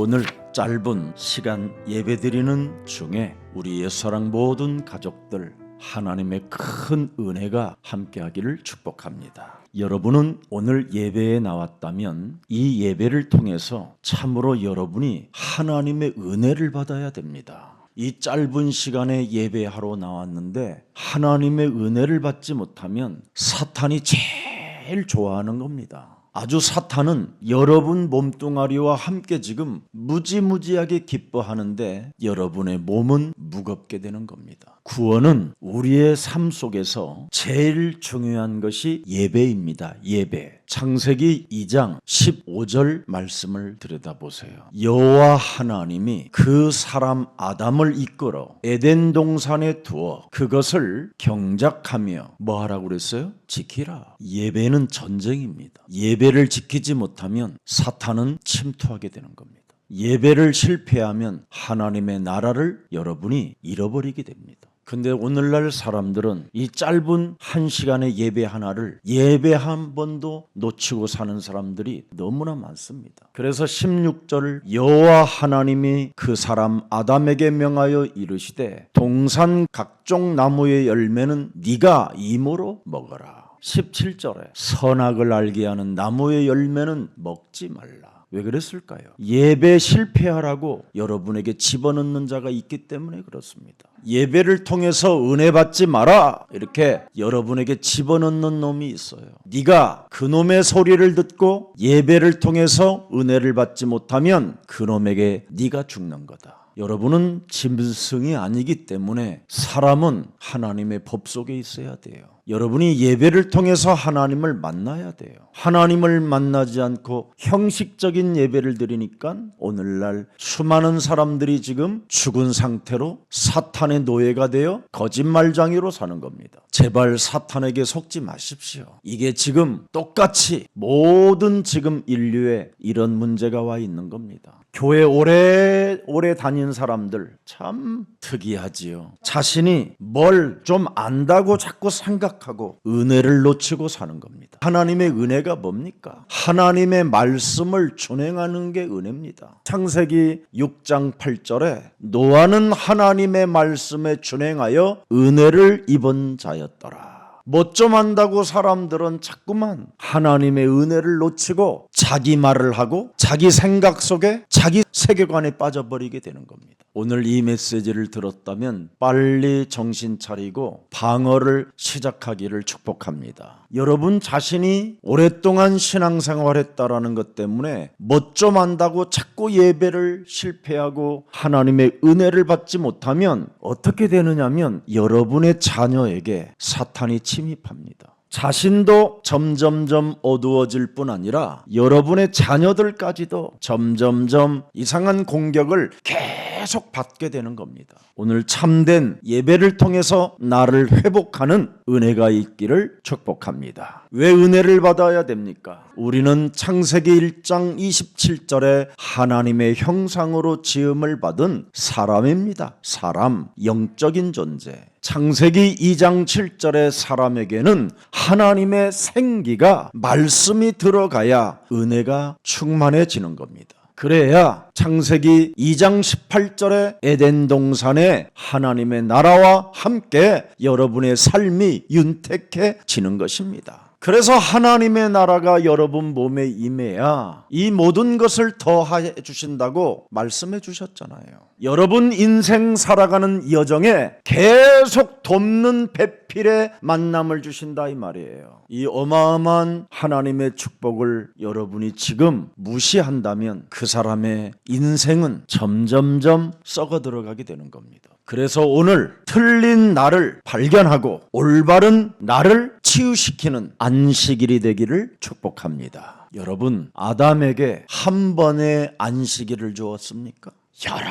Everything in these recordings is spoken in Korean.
오늘 짧은 시간 예배드리는 중에 우리 옛사랑 모든 가족들 하나님의 큰 은혜가 함께하기를 축복합니다. 여러분은 오늘 예배에 나왔다면 이 예배를 통해서 참으로 여러분이 하나님의 은혜를 받아야 됩니다. 이 짧은 시간에 예배하러 나왔는데 하나님의 은혜를 받지 못하면 사탄이 제일 좋아하는 겁니다. 아주 사탄은 여러분 몸뚱아리와 함께 지금 무지무지하게 기뻐하는데 여러분의 몸은 무겁게 되는 겁니다. 구원은 우리의 삶 속에서 제일 중요한 것이 예배입니다. 예배. 창세기 2장 15절 말씀을 들여다보세요. 여호와 하나님이 그 사람 아담을 이끌어 에덴 동산에 두어 그것을 경작하며 뭐 하라고 그랬어요? 지키라. 예배는 전쟁입니다. 예배를 지키지 못하면 사탄은 침투하게 되는 겁니다. 예배를 실패하면 하나님의 나라를 여러분이 잃어버리게 됩니다. 근데 오늘날 사람들은 이 짧은 한 시간의 예배 하나를 예배 한 번도 놓치고 사는 사람들이 너무나 많습니다. 그래서 16절 여호와 하나님이 그 사람 아담에게 명하여 이르시되 동산 각종 나무의 열매는 네가 임으로 먹어라. 17절에 선악을 알게 하는 나무의 열매는 먹지 말라. 왜 그랬을까요? 예배 실패하라고 여러분에게 집어넣는 자가 있기 때문에 그렇습니다. 예배를 통해서 은혜 받지 마라 이렇게 여러분에게 집어넣는 놈이 있어요. 네가 그 놈의 소리를 듣고 예배를 통해서 은혜를 받지 못하면 그 놈에게 네가 죽는 거다. 여러분은 짐승이 아니기 때문에 사람은 하나님의 법 속에 있어야 돼요. 여러분이 예배를 통해서 하나님을 만나야 돼요. 하나님을 만나지 않고 형식적인 예배를 드리니까 오늘날 수많은 사람들이 지금 죽은 상태로 사탄의 노예가 되어 거짓말쟁이로 사는 겁니다. 제발 사탄에게 속지 마십시오. 이게 지금 똑같이 모든 지금 인류에 이런 문제가 와 있는 겁니다. 교회 오래 다닌 사람들 참 특이하지요. 자신이 뭘 좀 안다고 자꾸 생각하고 은혜를 놓치고 사는 겁니다. 하나님의 은혜가 뭡니까? 하나님의 말씀을 준행하는 게 은혜입니다. 창세기 6장 8절에 노아는 하나님의 말씀에 준행하여 은혜를 입은 자였더라. 뭐 좀 한다고 사람들은 자꾸만 하나님의 은혜를 놓치고 자기 말을 하고 자기 생각 속에 자기 세계관에 빠져버리게 되는 겁니다. 오늘 이 메시지를 들었다면 빨리 정신 차리고 방어를 시작하기를 축복합니다. 여러분 자신이 오랫동안 신앙생활했다라는 것 때문에 뭐 좀 한다고 자꾸 예배를 실패하고 하나님의 은혜를 받지 못하면 어떻게 되느냐면 여러분의 자녀에게 사탄이 침입합니다. 자신도 점점점 어두워질 뿐 아니라 여러분의 자녀들까지도 점점점 이상한 공격을 계속 받게 되는 겁니다. 오늘 참된 예배를 통해서 나를 회복하는 은혜가 있기를 축복합니다. 왜 은혜를 받아야 됩니까? 우리는 창세기 1장 27절에 하나님의 형상으로 지음을 받은 사람입니다. 사람, 영적인 존재. 창세기 2장 7절의 사람에게는 하나님의 생기가 말씀이 들어가야 은혜가 충만해지는 겁니다. 그래야 창세기 2장 18절에 에덴 동산에 하나님의 나라와 함께 여러분의 삶이 윤택해지는 것입니다. 그래서 하나님의 나라가 여러분 몸에 임해야 이 모든 것을 더해 주신다고 말씀해 주셨잖아요. 여러분 인생 살아가는 여정에 계속 돕는 배필의 만남을 주신다 이 말이에요. 이 어마어마한 하나님의 축복을 여러분이 지금 무시한다면 그 사람의 인생은 점점점 썩어 들어가게 되는 겁니다. 그래서 오늘 틀린 나를 발견하고 올바른 나를 치유시키는 안식일이 되기를 축복합니다. 여러분, 아담에게 한 번의 안식일을 주었습니까? 여러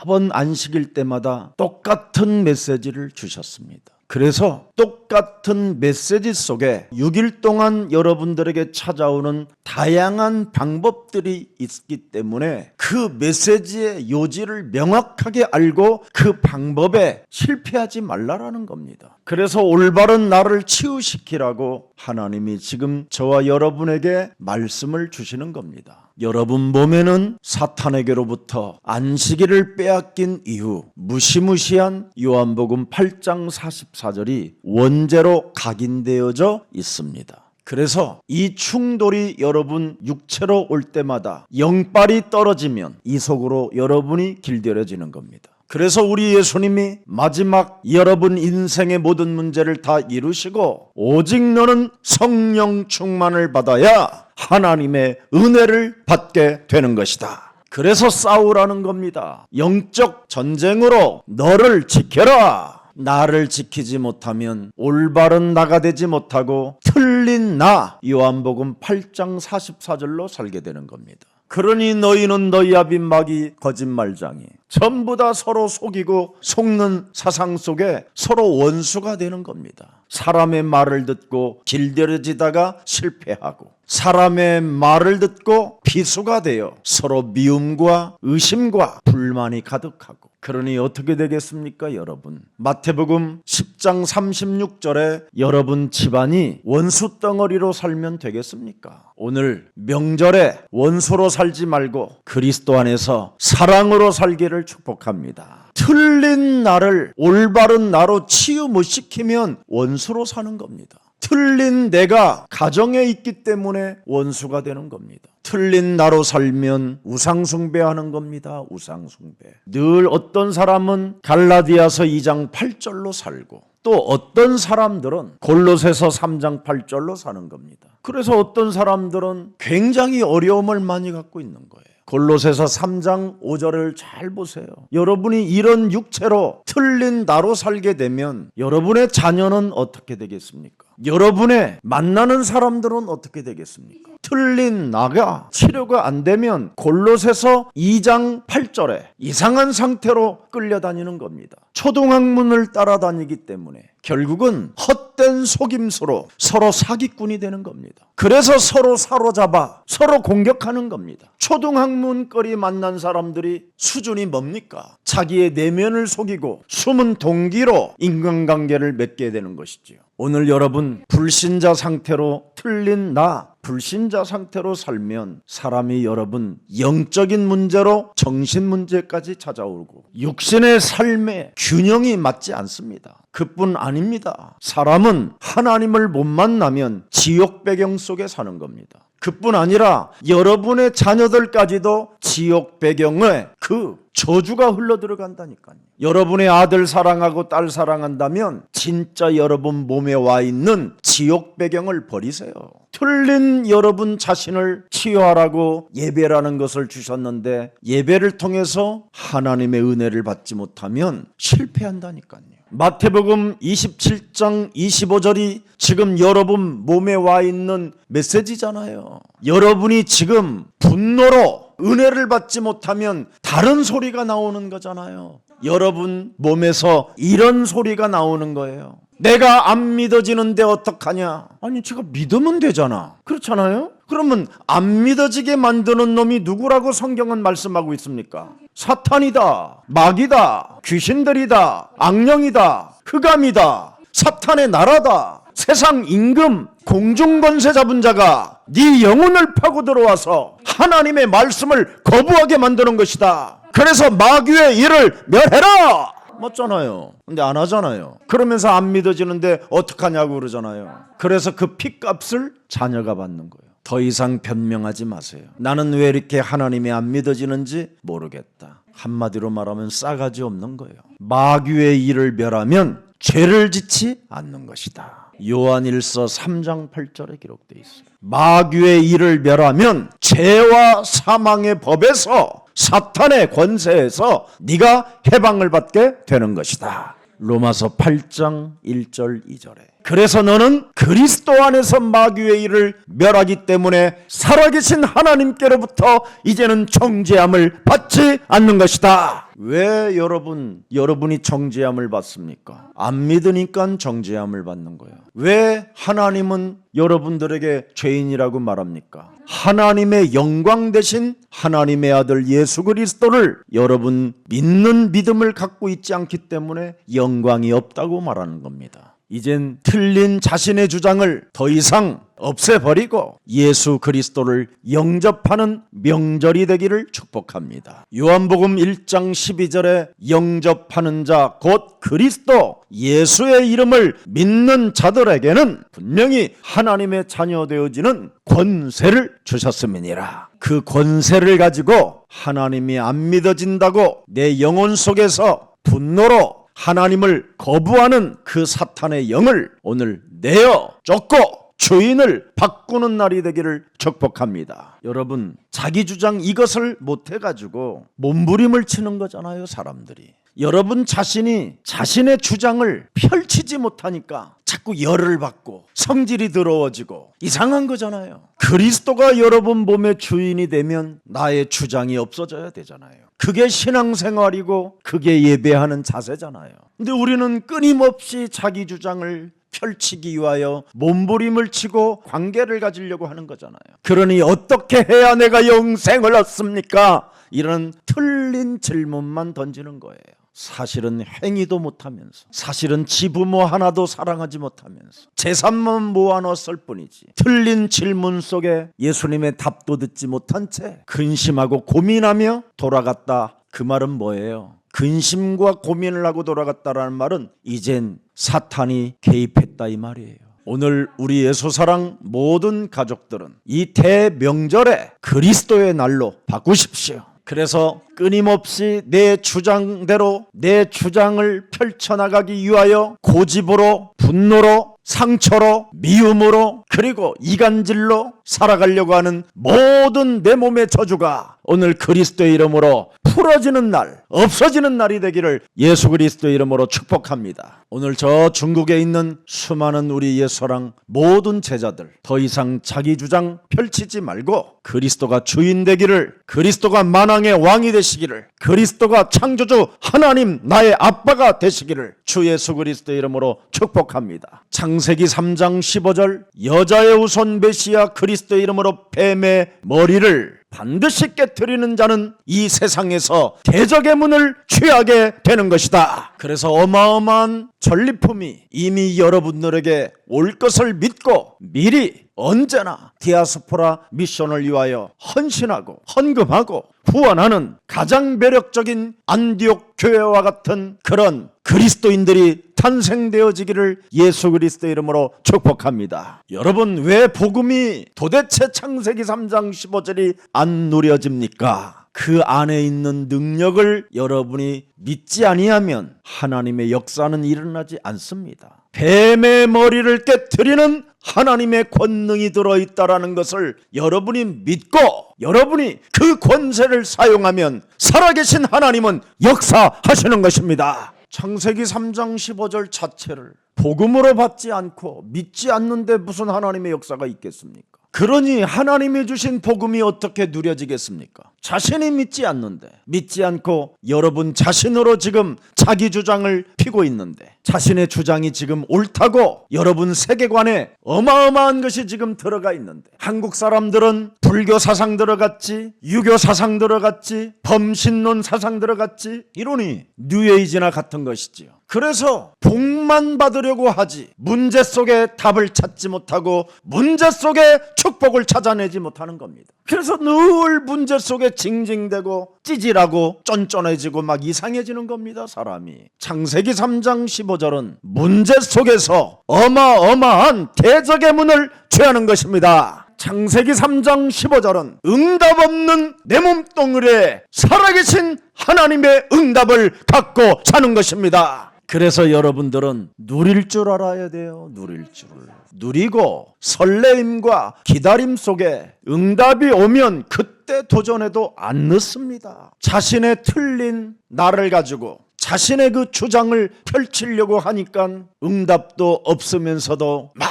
번 안식일 때마다 똑같은 메시지를 주셨습니다. 그래서 똑같은 메시지 속에 6일 동안 여러분들에게 찾아오는 다양한 방법들이 있기 때문에 그 메시지의 요지를 명확하게 알고 그 방법에 실패하지 말라라는 겁니다. 그래서 올바른 나를 치유시키라고 하나님이 지금 저와 여러분에게 말씀을 주시는 겁니다. 여러분 몸에는 사탄에게로부터 안식일을 빼앗긴 이후 무시무시한 요한복음 8장 44절이 원죄로 각인되어져 있습니다. 그래서 이 충돌이 여러분 육체로 올 때마다 영빨이 떨어지면 이 속으로 여러분이 길들여지는 겁니다. 그래서 우리 예수님이 마지막 여러분 인생의 모든 문제를 다 이루시고 오직 너는 성령 충만을 받아야 하나님의 은혜를 받게 되는 것이다. 그래서 싸우라는 겁니다. 영적 전쟁으로 너를 지켜라. 나를 지키지 못하면 올바른 나가 되지 못하고 틀린 나, 요한복음 8장 44절로 살게 되는 겁니다. 그러니 너희는 너희 아비 마귀 거짓말장이 전부 다 서로 속이고 속는 사상 속에 서로 원수가 되는 겁니다. 사람의 말을 듣고 길들여지다가 실패하고 사람의 말을 듣고 비수가 되어 서로 미움과 의심과 불만이 가득하고 그러니 어떻게 되겠습니까 여러분? 마태복음 10장 36절에 여러분 집안이 원수 덩어리로 살면 되겠습니까? 오늘 명절에 원수로 살지 말고 그리스도 안에서 사랑으로 살기를 축복합니다. 틀린 나를 올바른 나로 치유 못 시키면 원수로 사는 겁니다. 틀린 내가 가정에 있기 때문에 원수가 되는 겁니다. 틀린 나로 살면 우상숭배하는 겁니다. 우상숭배. 늘 어떤 사람은 갈라디아서 2장 8절로 살고 또 어떤 사람들은 골로새서 3장 8절로 사는 겁니다. 그래서 어떤 사람들은 굉장히 어려움을 많이 갖고 있는 거예요. 골로새서 3장 5절을 잘 보세요. 여러분이 이런 육체로 틀린 나로 살게 되면 여러분의 자녀는 어떻게 되겠습니까? 여러분의 만나는 사람들은 어떻게 되겠습니까? 틀린 나가 치료가 안 되면 골로새서 2장 8절에 이상한 상태로 끌려다니는 겁니다. 초등학문을 따라다니기 때문에 결국은 헛된 속임수로 서로 사기꾼이 되는 겁니다. 그래서 서로 사로잡아 서로 공격하는 겁니다. 초등학문거리 만난 사람들이 수준이 뭡니까? 자기의 내면을 속이고 숨은 동기로 인간관계를 맺게 되는 것이지요. 오늘 여러분 불신자 상태로 틀린 나 불신자 상태로 살면 사람이 여러분 영적인 문제로 정신 문제까지 찾아오고 육신의 삶에 균형이 맞지 않습니다. 그뿐 아닙니다. 사람은 하나님을 못 만나면 지옥 배경 속에 사는 겁니다. 그뿐 아니라 여러분의 자녀들까지도 지옥 배경에 그 저주가 흘러들어간다니까요. 여러분의 아들 사랑하고 딸 사랑한다면 진짜 여러분 몸에 와 있는 지옥 배경을 버리세요. 틀린 여러분 자신을 치유하라고 예배라는 것을 주셨는데 예배를 통해서 하나님의 은혜를 받지 못하면 실패한다니까요. 마태복음 27장 25절이 지금 여러분 몸에 와 있는 메시지잖아요. 여러분이 지금 분노로 은혜를 받지 못하면 다른 소리가 나오는 거잖아요. 여러분 몸에서 이런 소리가 나오는 거예요. 내가 안 믿어지는데 어떡하냐? 아니 제가 믿으면 되잖아. 그렇잖아요? 그러면 안 믿어지게 만드는 놈이 누구라고 성경은 말씀하고 있습니까? 사탄이다, 마귀다, 귀신들이다, 악령이다, 흑암이다, 사탄의 나라다, 세상 임금, 공중권세 잡은 자가 네 영혼을 파고 들어와서 하나님의 말씀을 거부하게 만드는 것이다. 그래서 마귀의 일을 멸해라! 맞잖아요. 근데 안 하잖아요. 그러면서 안 믿어지는데 어떡하냐고 그러잖아요. 그래서 그 핏값을 자녀가 받는 거예요. 더 이상 변명하지 마세요. 나는 왜 이렇게 하나님이 안 믿어지는지 모르겠다. 한마디로 말하면 싸가지 없는 거예요. 마귀의 일을 멸하면 죄를 짓지 않는 것이다. 요한일서 3장 8절에 기록되어 있어요. 마귀의 일을 멸하면 죄와 사망의 법에서 사탄의 권세에서 네가 해방을 받게 되는 것이다. 로마서 8장 1절 2절에. 그래서 너는 그리스도 안에서 마귀의 일을 멸하기 때문에 살아계신 하나님께로부터 이제는 정죄함을 받지 않는 것이다. 왜 여러분이 정죄함을 받습니까? 안 믿으니까 정죄함을 받는 거예요. 왜 하나님은 여러분들에게 죄인이라고 말합니까? 하나님의 영광 대신 하나님의 아들 예수 그리스도를 여러분 믿는 믿음을 갖고 있지 않기 때문에 영광이 없다고 말하는 겁니다. 이젠 틀린 자신의 주장을 더 이상 없애버리고 예수 그리스도를 영접하는 명절이 되기를 축복합니다. 요한복음 1장 12절에 영접하는 자 곧 그리스도 예수의 이름을 믿는 자들에게는 분명히 하나님의 자녀 되어지는 권세를 주셨음이니라. 그 권세를 가지고 하나님이 안 믿어진다고 내 영혼 속에서 분노로 하나님을 거부하는 그 사탄의 영을 오늘 내어 쫓고 주인을 바꾸는 날이 되기를 축복합니다. 여러분, 자기 주장 이것을 못해가지고 몸부림을 치는 거잖아요, 사람들이. 여러분 자신이 자신의 주장을 펼치지 못하니까 자꾸 열을 받고 성질이 더러워지고 이상한 거잖아요. 그리스도가 여러분 몸의 주인이 되면 나의 주장이 없어져야 되잖아요. 그게 신앙생활이고 그게 예배하는 자세잖아요. 근데 우리는 끊임없이 자기 주장을 펼치기 위하여 몸부림을 치고 관계를 가지려고 하는 거잖아요. 그러니 어떻게 해야 내가 영생을 얻습니까? 이런 틀린 질문만 던지는 거예요. 사실은 행위도 못하면서, 사실은 지부모 하나도 사랑하지 못하면서 재산만 모아놓았을 뿐이지, 틀린 질문 속에 예수님의 답도 듣지 못한 채 근심하고 고민하며 돌아갔다. 그 말은 뭐예요? 근심과 고민을 하고 돌아갔다라는 말은 이젠 사탄이 개입했다 이 말이에요. 오늘 우리 예수사랑 모든 가족들은 이 대명절에 그리스도의 날로 바꾸십시오. 그래서 끊임없이 내 주장대로 내 주장을 펼쳐나가기 위하여 고집으로, 분노로, 상처로, 미움으로, 그리고 이간질로 살아가려고 하는 모든 내 몸의 저주가 오늘 그리스도의 이름으로 풀어지는 날, 없어지는 날이 되기를 예수 그리스도의 이름으로 축복합니다. 오늘 저 중국에 있는 수많은 우리 예수사랑 모든 제자들, 더 이상 자기 주장 펼치지 말고 그리스도가 주인 되기를, 그리스도가 만왕의 왕이 되시기를, 그리스도가 창조주 하나님 나의 아빠가 되시기를 주 예수 그리스도의 이름으로 축복합니다. 창세기 3장 15절 여자의 후손 메시아 그리스도의 이름으로 뱀의 머리를 반드시 깨트리는 자는 이 세상에서 대적의 문을 취하게 되는 것이다. 그래서 어마어마한 전리품이 이미 여러분들에게 올 것을 믿고 미리 언제나 디아스포라 미션을 위하여 헌신하고 헌금하고 후원하는 가장 매력적인 안디옥 교회와 같은 그런 그리스도인들이 탄생되어지기를 예수 그리스도의 이름으로 축복합니다. 여러분, 왜 복음이 도대체 창세기 3장 15절이 안 누려집니까? 그 안에 있는 능력을 여러분이 믿지 아니하면 하나님의 역사는 일어나지 않습니다. 뱀의 머리를 깨트리는 하나님의 권능이 들어있다라는 것을 여러분이 믿고 여러분이 그 권세를 사용하면 살아계신 하나님은 역사하시는 것입니다. 창세기 3장 15절 자체를 복음으로 받지 않고 믿지 않는데 무슨 하나님의 역사가 있겠습니까? 그러니 하나님이 주신 복음이 어떻게 누려지겠습니까? 자신이 믿지 않는데, 믿지 않고 여러분 자신으로 지금 자기 주장을 피고 있는데, 자신의 주장이 지금 옳다고 여러분 세계관에 어마어마한 것이 지금 들어가 있는데, 한국 사람들은 불교 사상 들어갔지, 유교 사상 들어갔지, 범신론 사상 들어갔지, 이러니 뉴에이지나 같은 것이지요. 그래서 복만 받으려고 하지 문제 속에 답을 찾지 못하고 문제 속에 축복을 찾아내지 못하는 겁니다. 그래서 늘 문제 속에 징징대고 찌질하고 쫀쫀해지고 막 이상해지는 겁니다, 사람이. 창세기 3장 15절은 문제 속에서 어마어마한 대적의 문을 취하는 것입니다. 창세기 3장 15절은 응답 없는 내 몸뚱이에 살아계신 하나님의 응답을 갖고 사는 것입니다. 그래서 여러분들은 누릴 줄 알아야 돼요. 누릴 줄. 누리고 설레임과 기다림 속에 응답이 오면 그때 도전해도 안 늦습니다. 자신의 틀린 나를 가지고 자신의 그 주장을 펼치려고 하니까 응답도 없으면서도 막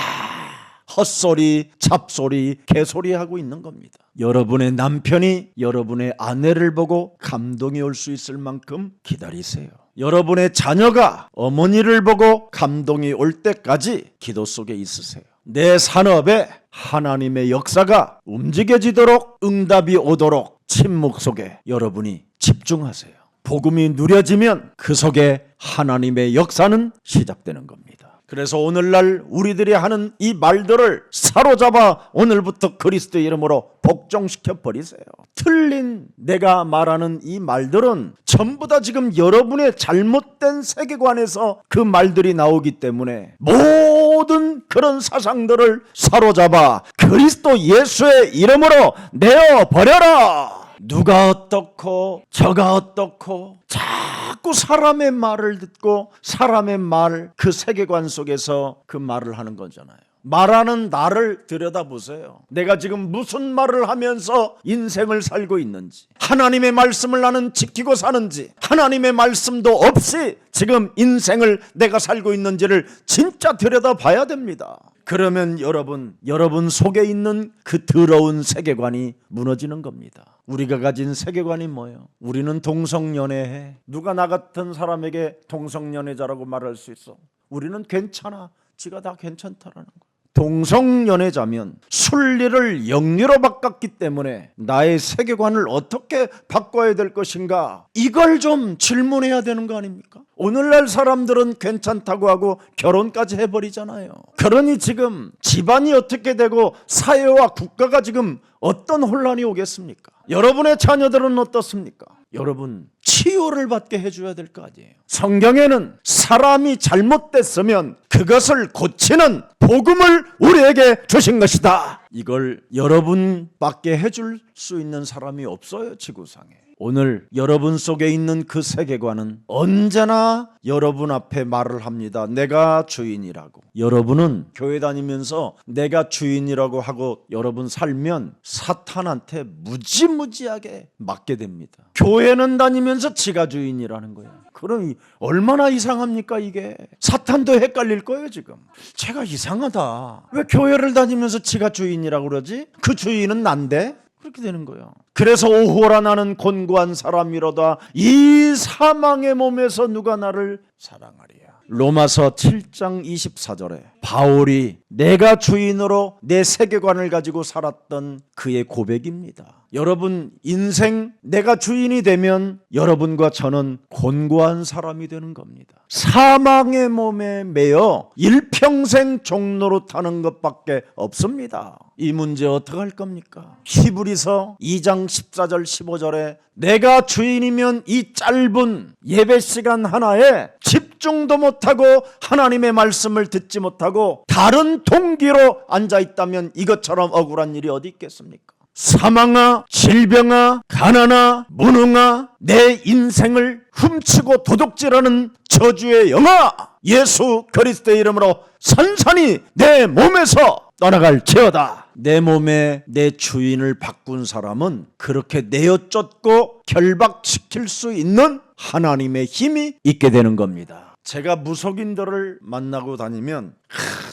헛소리, 잡소리, 개소리 하고 있는 겁니다. 여러분의 남편이 여러분의 아내를 보고 감동이 올 수 있을 만큼 기다리세요. 여러분의 자녀가 어머니를 보고 감동이 올 때까지 기도 속에 있으세요. 내 산업에 하나님의 역사가 움직여지도록, 응답이 오도록 침묵 속에 여러분이 집중하세요. 복음이 누려지면 그 속에 하나님의 역사는 시작되는 겁니다. 그래서 오늘날 우리들이 하는 이 말들을 사로잡아 오늘부터 그리스도의 이름으로 복종시켜 버리세요. 틀린 내가 말하는 이 말들은 전부 다 지금 여러분의 잘못된 세계관에서 그 말들이 나오기 때문에 모든 그런 사상들을 사로잡아 그리스도 예수의 이름으로 내어버려라. 누가 어떻고 저가 어떻고 자꾸 사람의 말을 듣고 사람의 말 그 세계관 속에서 그 말을 하는 거잖아요. 말하는 나를 들여다보세요. 내가 지금 무슨 말을 하면서 인생을 살고 있는지, 하나님의 말씀을 나는 지키고 사는지, 하나님의 말씀도 없이 지금 인생을 내가 살고 있는지를 진짜 들여다봐야 됩니다. 그러면 여러분 속에 있는 그 더러운 세계관이 무너지는 겁니다. 우리가 가진 세계관이 뭐예요? 우리는 동성연애해. 누가 나 같은 사람에게 동성연애자라고 말할 수 있어? 우리는 괜찮아. 지가 다 괜찮다라는 거예요. 동성연애자면 순리를 영리로 바꿨기 때문에 나의 세계관을 어떻게 바꿔야 될 것인가, 이걸 좀 질문해야 되는 거 아닙니까? 오늘날 사람들은 괜찮다고 하고 결혼까지 해버리잖아요. 그러니 지금 집안이 어떻게 되고 사회와 국가가 지금 어떤 혼란이 오겠습니까? 여러분의 자녀들은 어떻습니까? 여러분 치유를 받게 해줘야 될 거 아니에요. 성경에는 사람이 잘못됐으면 그것을 고치는 복음을 우리에게 주신 것이다. 이걸 여러분밖에 해줄 수 있는 사람이 없어요, 지구상에. 오늘 여러분 속에 있는 그 세계관은 언제나 여러분 앞에 말을 합니다. 내가 주인이라고. 여러분은 교회 다니면서 내가 주인이라고 하고 여러분 살면 사탄한테 무지무지하게 맞게 됩니다. 교회는 다니면서 지가 주인이라는 거예요. 그럼 얼마나 이상합니까 이게? 사탄도 헷갈릴 거예요 지금. 제가 이상하다. 왜 교회를 다니면서 지가 주인이라고 그러지? 그 주인은 난데? 그렇게 되는 거예요. 그래서 오호라 나는 곤고한 사람이로다 이 사망의 몸에서 누가 나를 사랑하리야. 로마서 7장 24절에 바울이 내가 주인으로 내 세계관을 가지고 살았던 그의 고백입니다. 여러분 인생 내가 주인이 되면 여러분과 저는 곤고한 사람이 되는 겁니다. 사망의 몸에 매여 일평생 종로로 타는 것밖에 없습니다. 이 문제 어떻게 할 겁니까? 히브리서 2장 14절 15절에 내가 주인이면 이 짧은 예배 시간 하나에 집중도 못하고 하나님의 말씀을 듣지 못하고 다른 동기로 앉아있다면 이것처럼 억울한 일이 어디 있겠습니까? 사망아, 질병아, 가난아, 무능아, 내 인생을 훔치고 도둑질하는 저주의 영아, 예수 그리스도의 이름으로 산산이 내 몸에서 떠나갈지어다. 내 몸에 내 주인을 바꾼 사람은 그렇게 내어쫓고 결박시킬 수 있는 하나님의 힘이 있게 되는 겁니다. 제가 무속인들을 만나고 다니면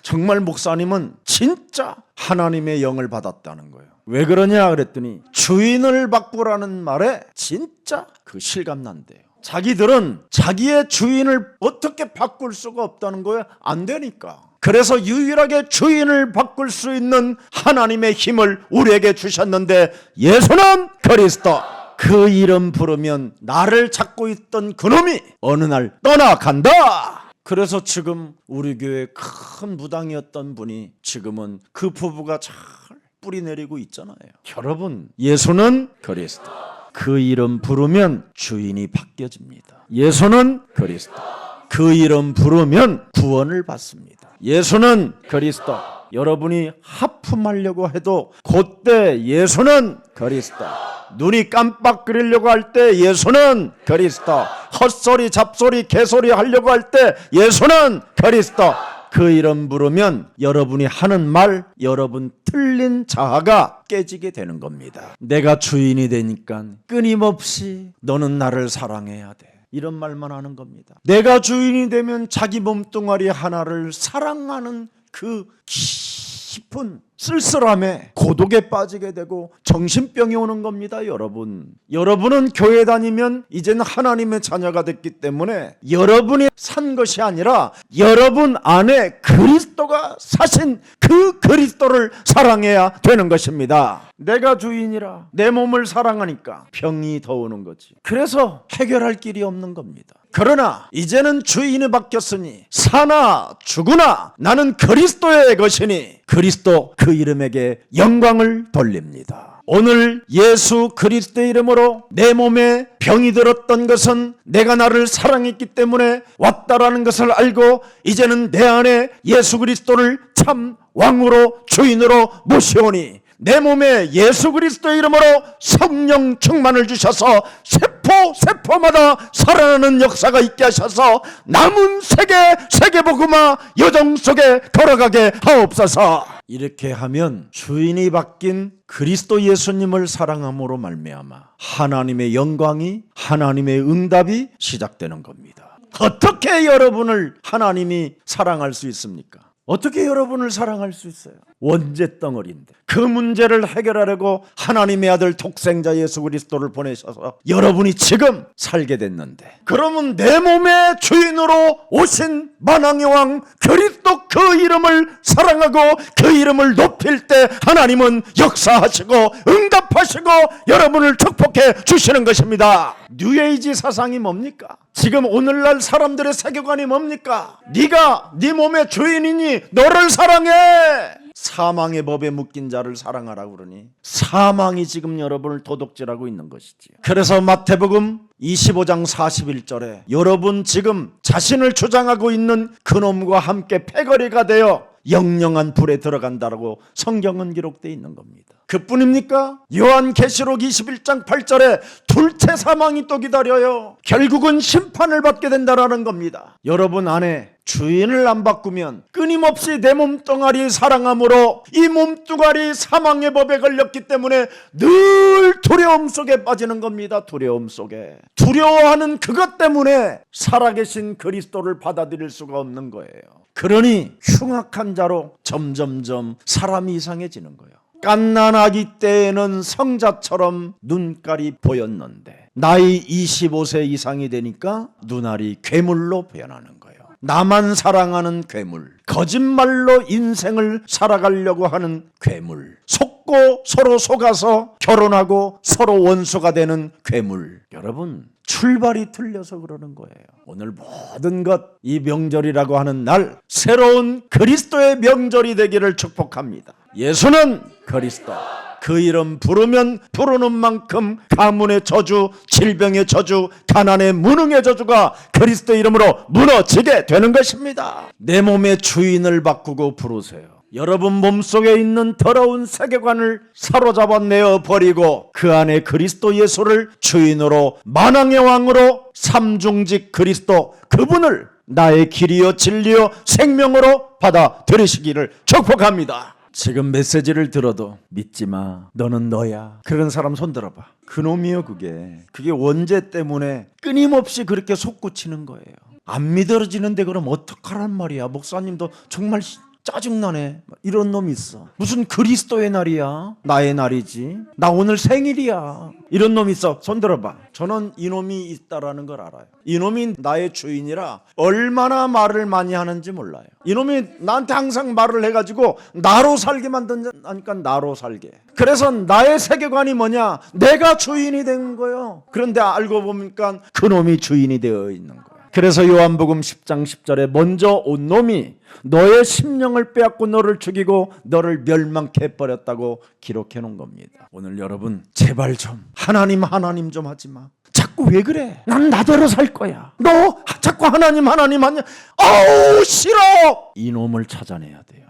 정말 목사님은 진짜 하나님의 영을 받았다는 거예요. 왜 그러냐 그랬더니 주인을 바꾸라는 말에 진짜 그 실감난대요. 자기들은 자기의 주인을 어떻게 바꿀 수가 없다는 거예요. 안 되니까. 그래서 유일하게 주인을 바꿀 수 있는 하나님의 힘을 우리에게 주셨는데 예수는 그리스도. 그 이름 부르면 나를 찾고 있던 그놈이 어느 날 떠나간다. 그래서 지금 우리 교회 큰 무당이었던 분이 지금은 그 부부가 잘 뿌리 내리고 있잖아요. 여러분 예수는 그리스도. 그 이름 부르면 주인이 바뀌어집니다. 예수는 그리스도. 그 이름 부르면 구원을 받습니다. 예수는 그리스도. 여러분이 하품하려고 해도 그때 예수는 그리스도. 눈이 깜빡거리려고 할 때 예수는 그리스도. 헛소리 잡소리 개소리 하려고 할 때 예수는 그리스도. 그 이름 부르면 여러분이 하는 말, 여러분 틀린 자아가 깨지게 되는 겁니다. 내가 주인이 되니까 끊임없이 너는 나를 사랑해야 돼. 이런 말만 하는 겁니다. 내가 주인이 되면 자기 몸뚱아리 하나를 사랑하는 그 깊은 쓸쓸함에 고독에 빠지게 되고 정신병이 오는 겁니다. 여러분은 교회 다니면 이제는 하나님의 자녀가 됐기 때문에 여러분이 산 것이 아니라 여러분 안에 그리스도가 사신 그 그리스도를 사랑해야 되는 것입니다. 내가 주인이라 내 몸을 사랑하니까 병이 더 오는 거지. 그래서 해결할 길이 없는 겁니다. 그러나 이제는 주인이 바뀌었으니 사나 죽으나 나는 그리스도의 것이니 그리스도 그 이름에게 영광을 돌립니다. 오늘 예수 그리스도의 이름으로 내 몸에 병이 들었던 것은 내가 나를 사랑했기 때문에 왔다라는 것을 알고 이제는 내 안에 예수 그리스도를 참 왕으로 주인으로 모시오니 내 몸에 예수 그리스도의 이름으로 성령 충만을 주셔서 세포마다 살아나는 역사가 있게 하셔서 남은 세계복음화 여정 속에 걸어가게 하옵소서. 이렇게 하면 주인이 바뀐 그리스도 예수님을 사랑함으로 말미암아 하나님의 영광이, 하나님의 응답이 시작되는 겁니다. 어떻게 여러분을 하나님이 사랑할 수 있습니까? 어떻게 여러분을 사랑할 수 있어요? 원죄 덩어리인데 그 문제를 해결하려고 하나님의 아들 독생자 예수 그리스도를 보내셔서 여러분이 지금 살게 됐는데, 그러면 내 몸의 주인으로 오신 만왕의 왕 그리스도 그 이름을 사랑하고 그 이름을 높일 때 하나님은 역사하시고 응답하시고 여러분을 축복해 주시는 것입니다. 뉴에이지 사상이 뭡니까? 지금 오늘날 사람들의 세계관이 뭡니까? 네가 네 몸의 주인이니 너를 사랑해. 사망의 법에 묶인 자를 사랑하라고 그러니 사망이 지금 여러분을 도둑질하고 있는 것이지. 그래서 마태복음 25장 41절에 여러분 지금 자신을 주장하고 있는 그놈과 함께 패거리가 되어 영영한 불에 들어간다라고 성경은 기록되어 있는 겁니다. 그뿐입니까? 요한계시록 21장 8절에 둘째 사망이 또 기다려요. 결국은 심판을 받게 된다라는 겁니다. 여러분 안에 주인을 안 바꾸면 끊임없이 내 몸뚱아리 사랑함으로 이 몸뚱아리 사망의 법에 걸렸기 때문에 늘 두려움 속에 빠지는 겁니다. 두려움 속에. 두려워하는 그것 때문에 살아계신 그리스도를 받아들일 수가 없는 거예요. 그러니 흉악한 자로 점점점 사람이 이상해지는 거예요. 갓난아기 때에는 성자처럼 눈깔이 보였는데 나이 25세 이상이 되니까 눈알이 괴물로 변하는 거예요. 나만 사랑하는 괴물, 거짓말로 인생을 살아가려고 하는 괴물, 속고 서로 속아서 결혼하고 서로 원수가 되는 괴물. 여러분, 출발이 틀려서 그러는 거예요. 오늘 모든 것, 이 명절이라고 하는 날 새로운 그리스도의 명절이 되기를 축복합니다. 예수는 그리스도. 그 이름 부르면 부르는 만큼 가문의 저주, 질병의 저주, 가난의 무능의 저주가 그리스도 이름으로 무너지게 되는 것입니다. 내 몸의 주인을 바꾸고 부르세요. 여러분 몸속에 있는 더러운 세계관을 사로잡아 내어버리고 그 안에 그리스도 예수를 주인으로 만왕의 왕으로 삼중직 그리스도 그분을 나의 길이요 진리요 생명으로 받아들이시기를 축복합니다. 지금 메시지를 들어도 믿지 마, 너는 너야, 그런 사람 손 들어봐. 그놈이요 그게 원죄 때문에 끊임없이 그렇게 솟구치는 거예요. 안 믿어지는데 그럼 어떡하란 말이야. 목사님도 정말 짜증나네. 이런 놈이 있어. 무슨 그리스도의 날이야? 나의 날이지. 나 오늘 생일이야. 이런 놈이 있어. 손 들어봐. 저는 이놈이 있다라는 걸 알아요. 이놈이 나의 주인이라 얼마나 말을 많이 하는지 몰라요. 이놈이 나한테 항상 말을 해가지고 나로 살게 만든다니까. 나로 살게. 그래서 나의 세계관이 뭐냐? 내가 주인이 된 거예요. 그런데 알고 보니까 그놈이 주인이 되어 있는 거예요. 그래서 요한복음 10장 10절에 먼저 온 놈이 너의 심령을 빼앗고 너를 죽이고 너를 멸망케 해버렸다고 기록해 놓은 겁니다. 오늘 여러분 제발 좀 하나님 좀 하지 마. 자꾸 왜 그래? 난 나대로 살 거야. 너 자꾸 하나님 하냐? 아우 싫어. 이놈을 찾아내야 돼요.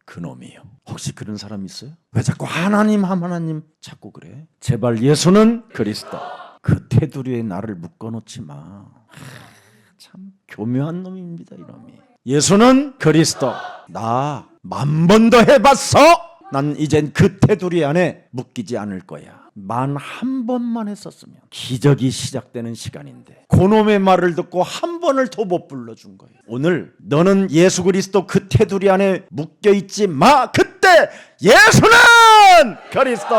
그놈이요. 혹시 그런 사람 있어요? 왜 자꾸 하나님 자꾸 그래? 제발 예수는 그리스도. 그 테두리에 나를 묶어놓지 마. 참 교묘한 놈입니다. 이놈이. 예수는 그리스도. 나 10,000번 더 해봤어. 난 이젠 그 테두리 안에 묶이지 않을 거야. 만 한 번만 했었으면 기적이 시작되는 시간인데 그놈의 말을 듣고 한 번을 더 못 불러준 거예요. 오늘 너는 예수 그리스도 그 테두리 안에 묶여있지 마. 그때 예수는 그리스도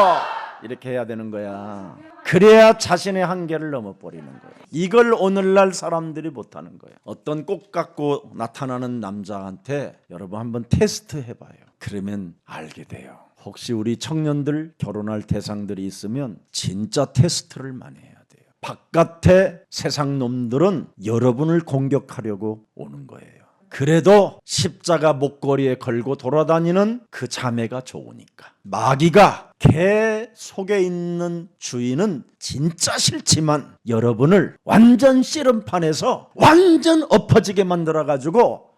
이렇게 해야 되는 거야. 그래야 자신의 한계를 넘어버리는 거예요. 이걸 오늘날 사람들이 못하는 거예요. 어떤 꽃 갖고 나타나는 남자한테 여러분 한번 테스트 해봐요. 그러면 알게 돼요. 혹시 우리 청년들 결혼할 대상들이 있으면 진짜 테스트를 많이 해야 돼요. 바깥의 세상 놈들은 여러분을 공격하려고 오는 거예요. 그래도 십자가 목걸이에 걸고 돌아다니는 그 자매가 좋으니까. 마귀가 개 속에 있는 주인은 진짜 싫지만 여러분을 완전 씨름판에서 완전 엎어지게 만들어가지고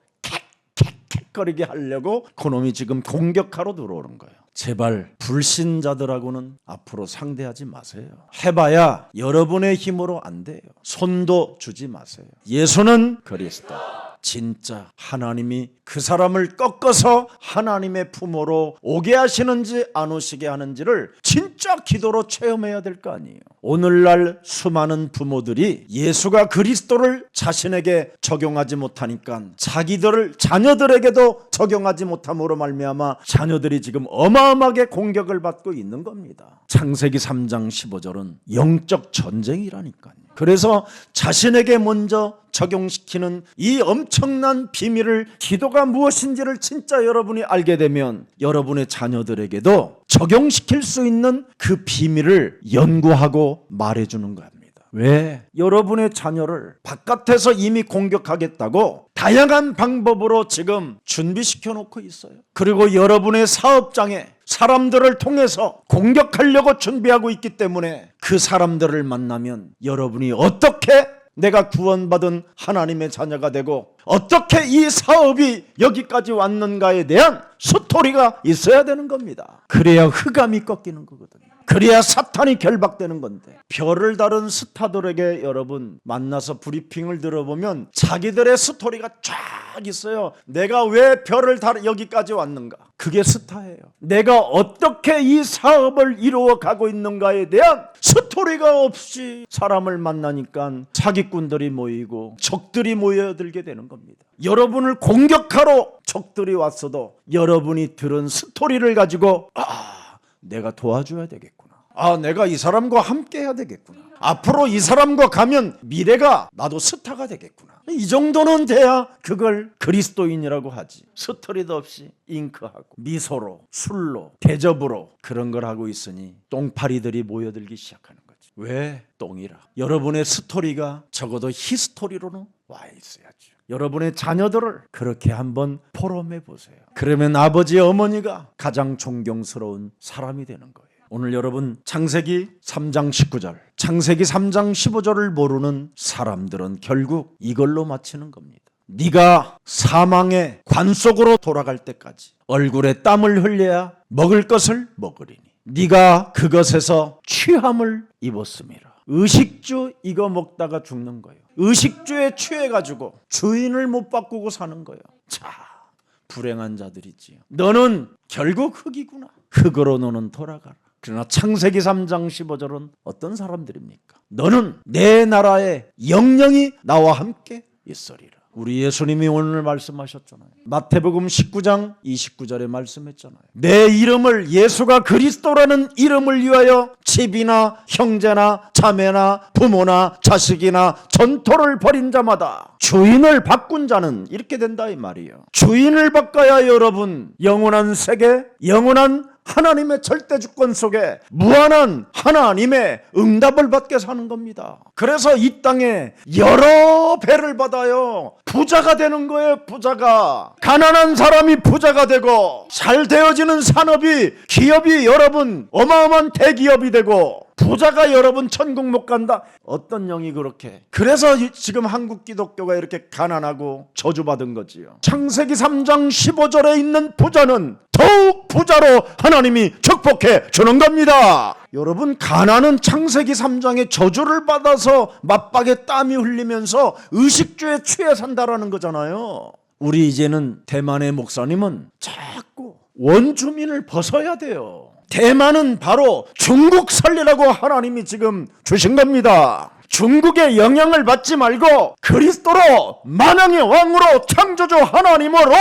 캑캑캑거리게 하려고 그놈이 지금 공격하러 들어오는 거예요. 제발 불신자들하고는 앞으로 상대하지 마세요. 해봐야 여러분의 힘으로 안 돼요. 손도 주지 마세요. 예수는 그리스도, 진짜 하나님이 그 사람을 꺾어서 하나님의 품으로 오게 하시는지 안 오시게 하는지를 진짜 기도로 체험해야 될 거 아니에요. 오늘날 수많은 부모들이 예수가 그리스도를 자신에게 적용하지 못하니까 자기들을 자녀들에게도 적용하지 못함으로 말미암아 자녀들이 지금 어마어마하게 공격을 받고 있는 겁니다. 창세기 3장 15절은 영적 전쟁이라니까요. 그래서 자신에게 먼저 적용시키는 이 엄청난 비밀을, 기도가 무엇인지를 진짜 여러분이 알게 되면 여러분의 자녀들에게도 적용시킬 수 있는 그 비밀을 연구하고 말해주는 겁니다. 왜? 여러분의 자녀를 바깥에서 이미 공격하겠다고 다양한 방법으로 지금 준비시켜 놓고 있어요. 그리고 여러분의 사업장에 사람들을 통해서 공격하려고 준비하고 있기 때문에 그 사람들을 만나면 여러분이 어떻게 내가 구원받은 하나님의 자녀가 되고 어떻게 이 사업이 여기까지 왔는가에 대한 스토리가 있어야 되는 겁니다. 그래야 흑암이 꺾이는 거거든요. 그래야 사탄이 결박되는 건데, 별을 다른 스타들에게 여러분 만나서 브리핑을 들어보면 자기들의 스토리가 쫙 있어요. 내가 왜 별을 여기까지 왔는가, 그게 스타예요. 내가 어떻게 이 사업을 이루어 가고 있는가에 대한 스토리가 없이 사람을 만나니까 사기꾼들이 모이고 적들이 모여들게 되는 겁니다. 여러분을 공격하러 적들이 왔어도 여러분이 들은 스토리를 가지고 내가 도와줘야 되겠구나, 내가 이 사람과 함께 해야 되겠구나, 앞으로 이 사람과 가면 미래가 나도 스타가 되겠구나, 이 정도는 돼야 그걸 그리스도인이라고 하지. 스토리도 없이 잉크하고 미소로, 술로, 대접으로 그런 걸 하고 있으니 똥파리들이 모여들기 시작하는 거지. 왜? 똥이라. 여러분의 스토리가 적어도 히스토리로는 와 있어야죠. 여러분의 자녀들을 그렇게 한번 포럼해 보세요. 그러면 아버지 어머니가 가장 존경스러운 사람이 되는 거예요. 오늘 여러분 창세기 3장 19절, 창세기 3장 15절을 모르는 사람들은 결국 이걸로 마치는 겁니다. 네가 사망의 관 속으로 돌아갈 때까지 얼굴에 땀을 흘려야 먹을 것을 먹으리니 네가 그것에서 취함을 입었음이라. 의식주 이거 먹다가 죽는 거예요. 의식주에 취해가지고 주인을 못 바꾸고 사는 거예요. 자, 불행한 자들이지요. 너는 결국 흙이구나. 흙으로 너는 돌아가라. 그러나 창세기 3장 15절은 어떤 사람들입니까? 너는 내 나라의 영영이 나와 함께 있으리라. 우리 예수님이 오늘 말씀하셨잖아요. 마태복음 19장 29절에 말씀했잖아요. 내 이름을, 예수가 그리스도라는 이름을 위하여 집이나 형제나 자매나 부모나 자식이나 전토를 벌인 자마다 주인을 바꾼 자는 이렇게 된다 이 말이에요. 주인을 바꿔야 여러분 영원한 세계, 영원한 하나님의 절대 주권 속에 무한한 하나님의 응답을 받게 사는 겁니다. 그래서 이 땅에 여러 배를 받아요. 부자가 되는 거예요. 부자가. 가난한 사람이 부자가 되고, 잘 되어지는 산업이, 기업이 여러분 어마어마한 대기업이 되고, 부자가 여러분 천국 못 간다. 어떤 영이 그렇게. 그래서 지금 한국 기독교가 이렇게 가난하고 저주받은 거지요. 창세기 3장 15절에 있는 부자는 더욱 부자로 하나님이 축복해 주는 겁니다. 여러분, 가난은 창세기 3장의 저주를 받아서 맞박에 땀이 흘리면서 의식주에 취해 산다라는 거잖아요. 우리 이제는 대만의 목사님은 자꾸 원주민을 벗어야 돼요. 대만은 바로 중국 살리라고 하나님이 지금 주신 겁니다. 중국의 영향을 받지 말고 그리스도로, 만왕의 왕으로, 창조주 하나님으로,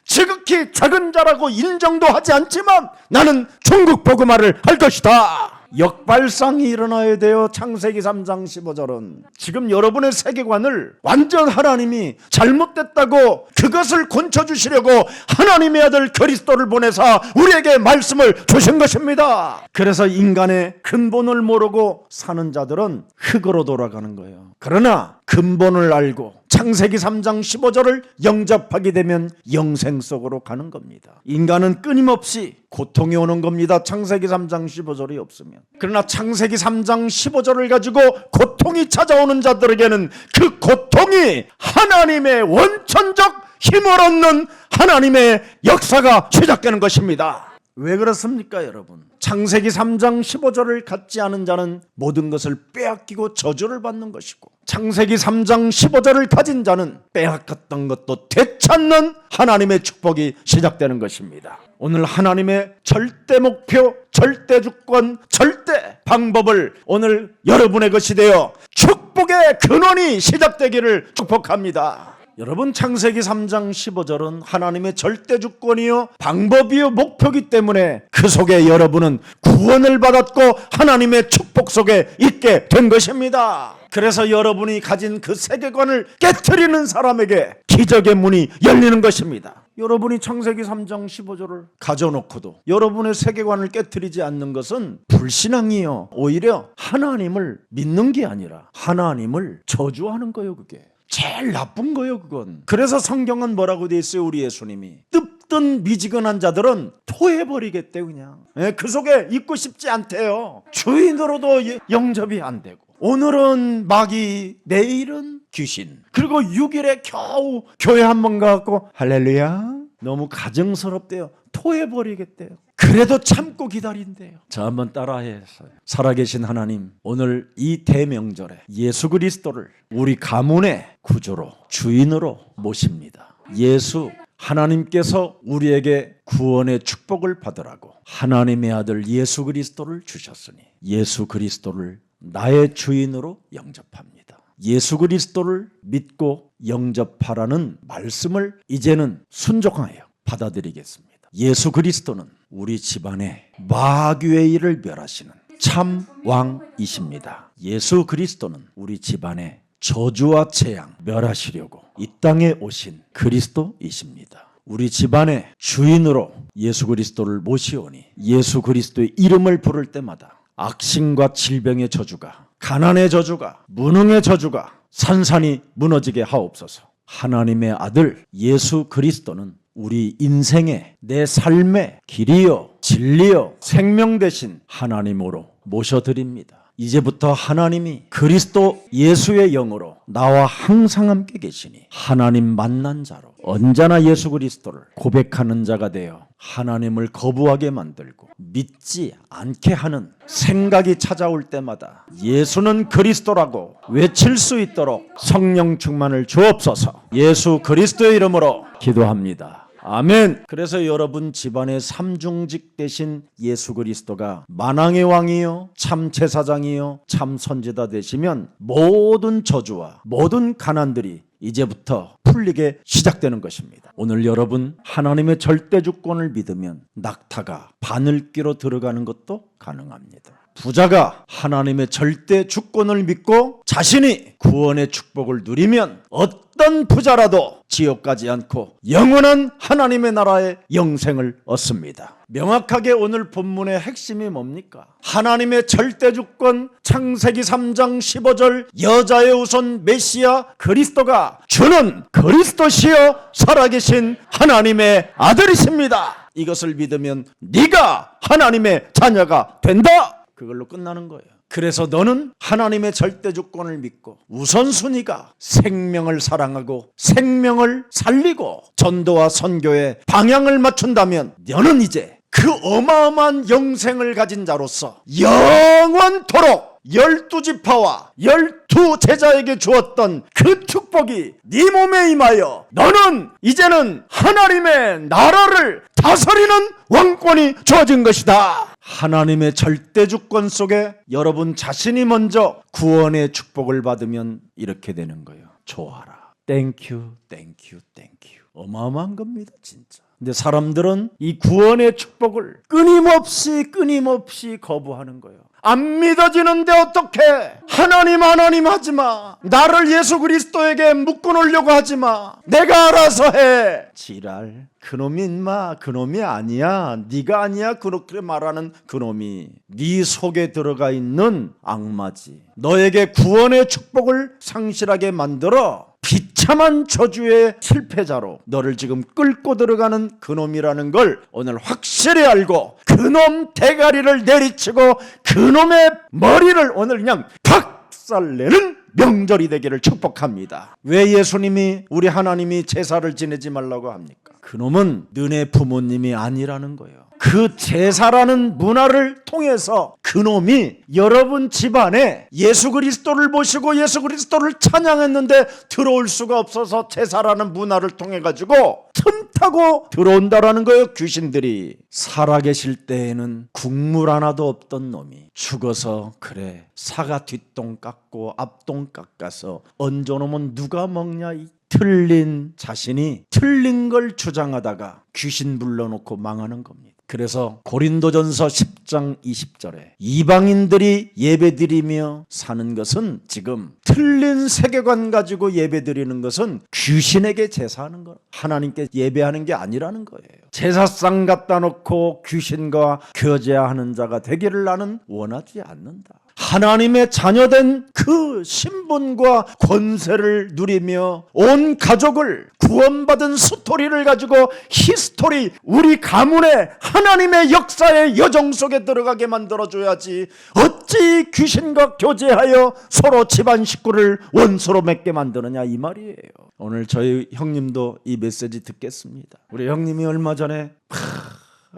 지극히 작은 자라고 인정도 하지 않지만 나는 중국 복음화를 할 것이다. 역발상이 일어나야 돼요. 창세기 3장 15절은 지금 여러분의 세계관을 완전 하나님이 잘못됐다고 그것을 고쳐주시려고 하나님의 아들 그리스도를 보내서 우리에게 말씀을 주신 것입니다. 그래서 인간의 근본을 모르고 사는 자들은 흙으로 돌아가는 거예요. 그러나 근본을 알고 창세기 3장 15절을 영접하게 되면 영생 속으로 가는 겁니다. 인간은 끊임없이 고통이 오는 겁니다. 창세기 3장 15절이 없으면. 그러나 창세기 3장 15절을 가지고 고통이 찾아오는 자들에게는 그 고통이 하나님의 원천적 힘을 얻는 하나님의 역사가 시작되는 것입니다. 왜 그렇습니까, 여러분? 창세기 3장 15절을 갖지 않은 자는 모든 것을 빼앗기고 저주를 받는 것이고, 창세기 3장 15절을 가진 자는 빼앗겼던 것도 되찾는 하나님의 축복이 시작되는 것입니다. 오늘 하나님의 절대 목표, 절대 주권, 절대 방법을 오늘 여러분의 것이 되어 축복의 근원이 시작되기를 축복합니다. 여러분, 창세기 3장 15절은 하나님의 절대 주권이요 방법이요 목표이기 때문에 그 속에 여러분은 구원을 받았고 하나님의 축복 속에 있게 된 것입니다. 그래서 여러분이 가진 그 세계관을 깨트리는 사람에게 기적의 문이 열리는 것입니다. 여러분이 창세기 3장 15절을 가져놓고도 여러분의 세계관을 깨트리지 않는 것은 불신앙이요, 오히려 하나님을 믿는 게 아니라 하나님을 저주하는 거예요. 그게 제일 나쁜 거예요, 그건. 그래서 성경은 뭐라고 돼 있어요? 우리 예수님이 뜯든 미지근한 자들은 토해버리겠대. 그냥 그 속에 있고 싶지 않대요. 주인으로도 영접이 안 되고, 오늘은 마귀, 내일은 귀신, 그리고 6일에 겨우 교회 한 번 가고 할렐루야, 너무 가증스럽대요. 토해버리겠대요. 그래도 참고 기다린대요. 자, 한번 따라해서요. 살아계신 하나님, 오늘 이 대명절에 예수 그리스도를 우리 가문의 구주로, 주인으로 모십니다. 예수, 하나님께서 우리에게 구원의 축복을 받으라고 하나님의 아들 예수 그리스도를 주셨으니 예수 그리스도를 나의 주인으로 영접합니다. 예수 그리스도를 믿고 영접하라는 말씀을 이제는 순종하여 받아들이겠습니다. 예수 그리스도는 우리 집안의 마귀의 일을 멸하시는 참 왕이십니다. 예수 그리스도는 우리 집안의 저주와 재앙 멸하시려고 이 땅에 오신 그리스도이십니다. 우리 집안의 주인으로 예수 그리스도를 모시오니 예수 그리스도의 이름을 부를 때마다 악신과 질병의 저주가, 가난의 저주가, 무능의 저주가 산산이 무너지게 하옵소서. 하나님의 아들 예수 그리스도는 우리 인생의, 내 삶의 길이요 진리요 생명 되신 하나님으로 모셔드립니다. 이제부터 하나님이 그리스도 예수의 영으로 나와 항상 함께 계시니 하나님 만난 자로 언제나 예수 그리스도를 고백하는 자가 되어 하나님을 거부하게 만들고 믿지 않게 하는 생각이 찾아올 때마다 예수는 그리스도라고 외칠 수 있도록 성령 충만을 주옵소서. 예수 그리스도의 이름으로 기도합니다. 아멘. 그래서 여러분 집안의 삼중직 되신 예수 그리스도가 만왕의 왕이요 참 제사장이요 참 선지자 되시면 모든 저주와 모든 가난들이 이제부터 풀리게 시작되는 것입니다. 오늘 여러분 하나님의 절대 주권을 믿으면 낙타가 바늘귀로 들어가는 것도 가능합니다. 부자가 하나님의 절대 주권을 믿고 자신이 구원의 축복을 누리면 어떤 부자라도 지옥 가지 않고 영원한 하나님의 나라의 영생을 얻습니다. 명확하게 오늘 본문의 핵심이 뭡니까? 하나님의 절대 주권, 창세기 3장 15절 여자의 우선 메시아 그리스도가 주는 그리스도시여 살아계신 하나님의 아들이십니다. 이것을 믿으면 네가 하나님의 자녀가 된다. 그걸로 끝나는 거예요. 그래서 너는 하나님의 절대 주권을 믿고 우선순위가 생명을 사랑하고 생명을 살리고 전도와 선교에 방향을 맞춘다면 너는 이제 그 어마어마한 영생을 가진 자로서 영원토록 12지파와 12제자에게 주었던 그 축복이 네 몸에 임하여 너는 이제는 하나님의 나라를 다스리는 왕권이 주어진 것이다. 하나님의 절대 주권 속에 여러분 자신이 먼저 구원의 축복을 받으면 이렇게 되는 거예요. 좋아라. 땡큐 땡큐 땡큐. 어마어마한 겁니다 진짜. 근데 사람들은 이 구원의 축복을 끊임없이 거부하는 거예요. 안 믿어지는데 어떡해? 하나님 하지마. 나를 예수 그리스도에게 묶어놓으려고 하지마. 내가 알아서 해. 지랄. 그놈이 인마 그놈이 아니야. 네가 아니야. 그렇게 말하는 그놈이 네 속에 들어가 있는 악마지. 너에게 구원의 축복을 상실하게 만들어 비참한 저주의 실패자로 너를 지금 끌고 들어가는 그놈이라는 걸 오늘 확실히 알고 그놈 대가리를 내리치고 그놈의 머리를 오늘 그냥 박살내는 명절이 되기를 축복합니다. 왜 예수님이 우리 하나님이 제사를 지내지 말라고 합니까? 그놈은 너네 부모님이 아니라는 거예요. 그 제사라는 문화를 통해서 그놈이 여러분 집안에 예수 그리스도를 모시고 예수 그리스도를 찬양했는데 들어올 수가 없어서 제사라는 문화를 통해 가지고 틈타고 들어온다라는 거예요. 귀신들이 살아계실 때에는 국물 하나도 없던 놈이 죽어서 그래 사과 뒷동 깎고 앞동 깎아서 얹어놓으면 누가 먹냐 이 틀린 자신이 틀린 걸 주장하다가 귀신 불러놓고 망하는 겁니다. 그래서 고린도전서 10장 20절에 이방인들이 예배드리며 사는 것은 지금 틀린 세계관 가지고 예배드리는 것은 귀신에게 제사하는 거 하나님께 예배하는 게 아니라는 거예요. 제사상 갖다 놓고 귀신과 교제하는 자가 되기를 나는 원하지 않는다. 하나님의 자녀된 그 신분과 권세를 누리며 온 가족을 구원받은 스토리를 가지고 히스토리 우리 가문의 하나님의 역사의 여정 속에 들어가게 만들어줘야지 어찌 귀신과 교제하여 서로 집안 식구를 원수로 맺게 만드느냐 이 말이에요. 오늘 저희 형님도 이 메시지 듣겠습니다. 우리 형님이 얼마 전에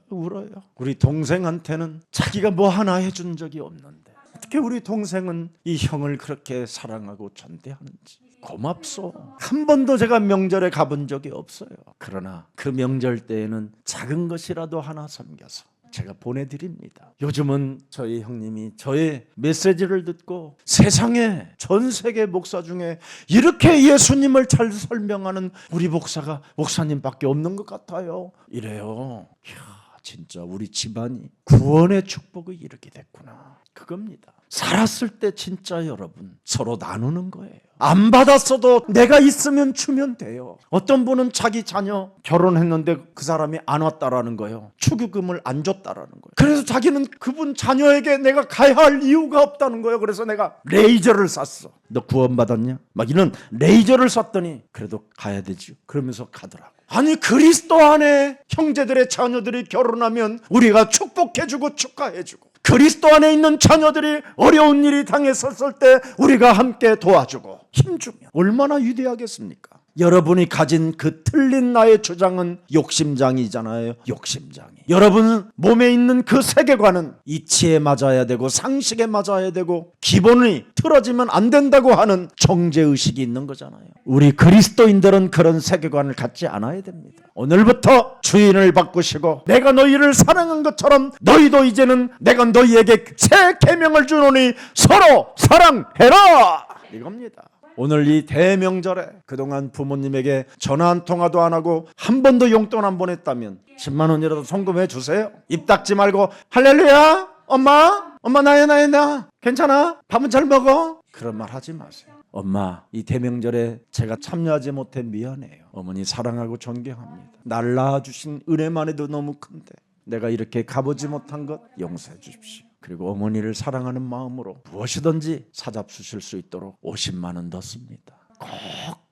울어요. 우리 동생한테는 자기가 뭐 하나 해준 적이 없는데 어떻게 우리 동생은 이 형을 그렇게 사랑하고 존대하는지 고맙소. 한 번도 제가 명절에 가본 적이 없어요. 그러나 그 명절 때에는 작은 것이라도 하나 섬겨서 제가 보내드립니다. 요즘은 저희 형님이 저의 메시지를 듣고 세상에 전 세계 목사 중에 이렇게 예수님을 잘 설명하는 우리 목사님밖에 없는 것 같아요. 이래요. 이야, 진짜 우리 집안이 구원의 축복을 이루게 됐구나. 그겁니다. 살았을 때 진짜 여러분 서로 나누는 거예요. 안 받았어도 내가 있으면 주면 돼요. 어떤 분은 자기 자녀 결혼했는데 그 사람이 안 왔다라는 거예요. 축의금을 안 줬다라는 거예요. 그래서 자기는 그분 자녀에게 내가 가야 할 이유가 없다는 거예요. 그래서 내가 레이저를 샀어. 너 구원받았냐? 막 이런 레이저를 샀더니 그래도 가야 되죠. 그러면서 가더라고. 아니 그리스도 안에 형제들의 자녀들이 결혼하면 우리가 축복해주고 축하해주고 그리스도 안에 있는 자녀들이 어려운 일이 당했었을 때 우리가 함께 도와주고 힘주면 얼마나 위대하겠습니까? 여러분이 가진 그 틀린 나의 주장은 욕심장이잖아요. 욕심장이. 여러분 몸에 있는 그 세계관은 이치에 맞아야 되고 상식에 맞아야 되고 기본이 틀어지면 안 된다고 하는 정죄의식이 있는 거잖아요. 우리 그리스도인들은 그런 세계관을 갖지 않아야 됩니다. 오늘부터 주인을 바꾸시고 내가 너희를 사랑한 것처럼 너희도 이제는 내가 너희에게 새 계명을 주노니 서로 사랑해라 이겁니다. 오늘 이 대명절에 그동안 부모님에게 전화 한 통화도 안 하고 한 번도 용돈 안 보냈다면 10만 원이라도 송금해 주세요. 입 닫지 말고 할렐루야 엄마 나야 괜찮아 밥은 잘 먹어 그런 말 하지 마세요. 엄마 이 대명절에 제가 참여하지 못해 미안해요. 어머니 사랑하고 존경합니다. 날 낳아주신 은혜만 해도 너무 큰데 내가 이렇게 가보지 못한 것 용서해 주십시오. 그리고 어머니를 사랑하는 마음으로 무엇이든지 사잡수실 수 있도록 50만 원 넣습니다. 꼭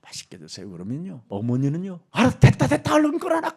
맛있게 드세요. 그러면요 어머니는요 알아 됐다 얼른 끊어라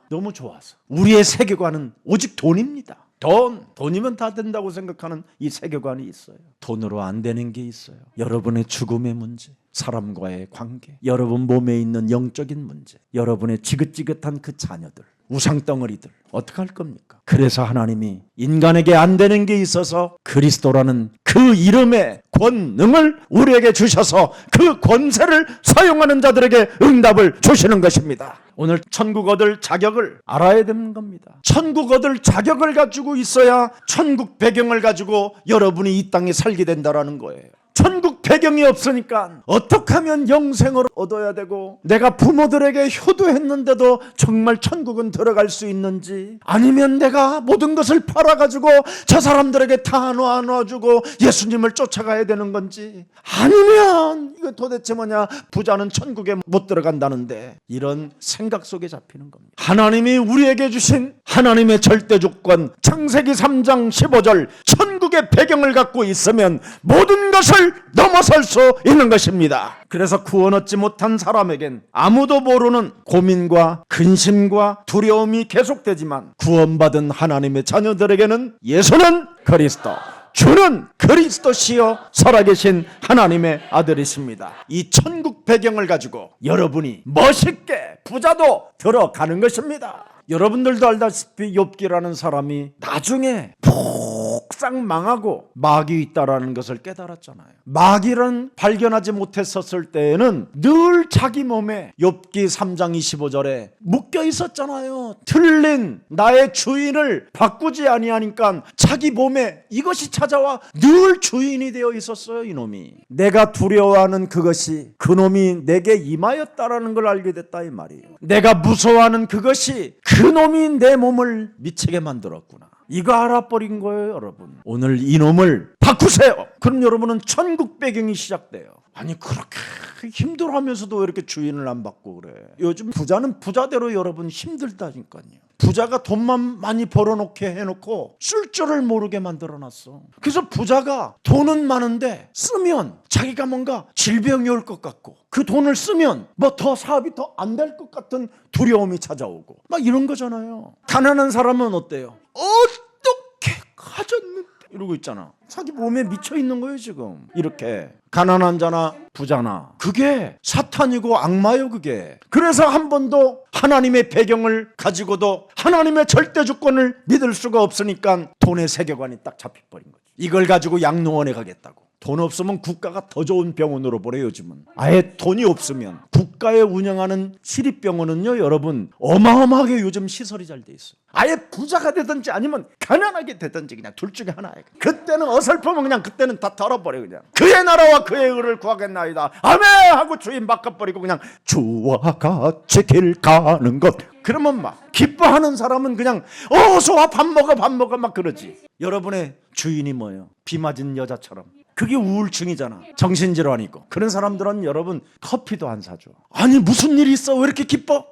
너무 좋아서. 우리의 세계관은 오직 돈입니다. 돈이면 다 된다고 생각하는 이 세계관이 있어요. 돈으로 안 되는 게 있어요. 여러분의 죽음의 문제, 사람과의 관계, 여러분 몸에 있는 영적인 문제, 여러분의 지긋지긋한 그 자녀들, 우상덩어리들 어떻게 할 겁니까? 그래서 하나님이 인간에게 안 되는 게 있어서 그리스도라는 그 이름의 권능을 우리에게 주셔서 그 권세를 사용하는 자들에게 응답을 주시는 것입니다. 오늘 천국 얻을 자격을 알아야 되는 겁니다. 천국 얻을 자격을 가지고 있어야 천국 배경을 가지고 여러분이 이 땅에 살게 된다라는 거예요. 천국 배경이 없으니까 어떻게 하면 영생을 얻어야 되고, 내가 부모들에게 효도했는데도 정말 천국은 들어갈 수 있는지, 아니면 내가 모든 것을 팔아가지고 저 사람들에게 다 나눠주고 예수님을 쫓아가야 되는 건지, 아니면 이거 도대체 뭐냐, 부자는 천국에 못 들어간다는데, 이런 생각 속에 잡히는 겁니다. 하나님이 우리에게 주신 하나님의 절대 주권, 창세기 3장 15절, 천국의 배경을 갖고 있으면 모든 것을 넘어설 수 있는 것입니다. 그래서 구원 얻지 못한 사람에겐 아무도 모르는 고민과 근심과 두려움이 계속되지만, 구원받은 하나님의 자녀들에게는 예수는 그리스도, 주는 그리스도시요 살아계신 하나님의 아들이십니다. 이 천국 배경을 가지고 여러분이 멋있게 부자도 들어가는 것입니다. 여러분들도 알다시피 욥기라는 사람이 나중에 폭삭 망하고 마귀 있다라는 것을 깨달았잖아요. 마귀는 발견하지 못했었을 때에는 늘 자기 몸에, 욥기 3장 25절에 묶여 있었잖아요. 틀린 나의 주인을 바꾸지 아니하니까 자기 몸에 이것이 찾아와 늘 주인이 되어 있었어요. 이놈이, 내가 두려워하는 그것이 그놈이 내게 임하였다라는 걸 알게 됐다 이 말이에요. 내가 무서워하는 그것이 그놈이 내 몸을 미치게 만들었구나, 이거 알아버린 거예요. 여러분, 오늘 이놈을 바꾸세요. 그럼 여러분은 천국 배경이 시작돼요. 아니, 그렇게 힘들어하면서도 왜 이렇게 주인을 안 받고 그래? 요즘 부자는 부자대로 여러분 힘들다니까요. 부자가 돈만 많이 벌어놓게 해놓고 쓸 줄을 모르게 만들어놨어. 그래서 부자가 돈은 많은데 쓰면 자기가 뭔가 질병이 올 것 같고, 그 돈을 쓰면 뭐 더 사업이 더 안 될 것 같은 두려움이 찾아오고 막 이런 거잖아요. 가난한 사람은 어때요? 어떻게 가졌는데 이러고 있잖아. 자기 몸에 미쳐 있는 거예요 지금. 이렇게 가난한 자나 부자나 그게 사탄이고 악마요 그게. 그래서 한 번도 하나님의 배경을 가지고도 하나님의 절대 주권을 믿을 수가 없으니까 돈의 세계관이 딱 잡혀버린 거지. 이걸 가지고 양로원에 가겠다고. 돈 없으면 국가가 더 좋은 병원으로 보내요. 요즘은 아예 돈이 없으면 국가에 운영하는 시립병원은요 여러분 어마어마하게 요즘 시설이 잘 돼 있어요. 아예 부자가 되든지 아니면 가난하게 되든지 그냥 둘 중에 하나예요. 그때는 어설프면 그냥 그때는 다 털어버려. 그냥 그의 나라와 그의 의를 구하겠나이다 아멘 하고 주인 바꿔버리고 그냥 주와 같이 길 가는 것. 그러면 막 기뻐하는 사람은 그냥 어서와 밥 먹어 막 그러지. 여러분의 주인이 뭐예요? 비 맞은 여자처럼. 그게 우울증이잖아. 정신질환이고. 그런 사람들은 여러분 커피도 안 사줘. 아니 무슨 일이 있어? 왜 이렇게 기뻐?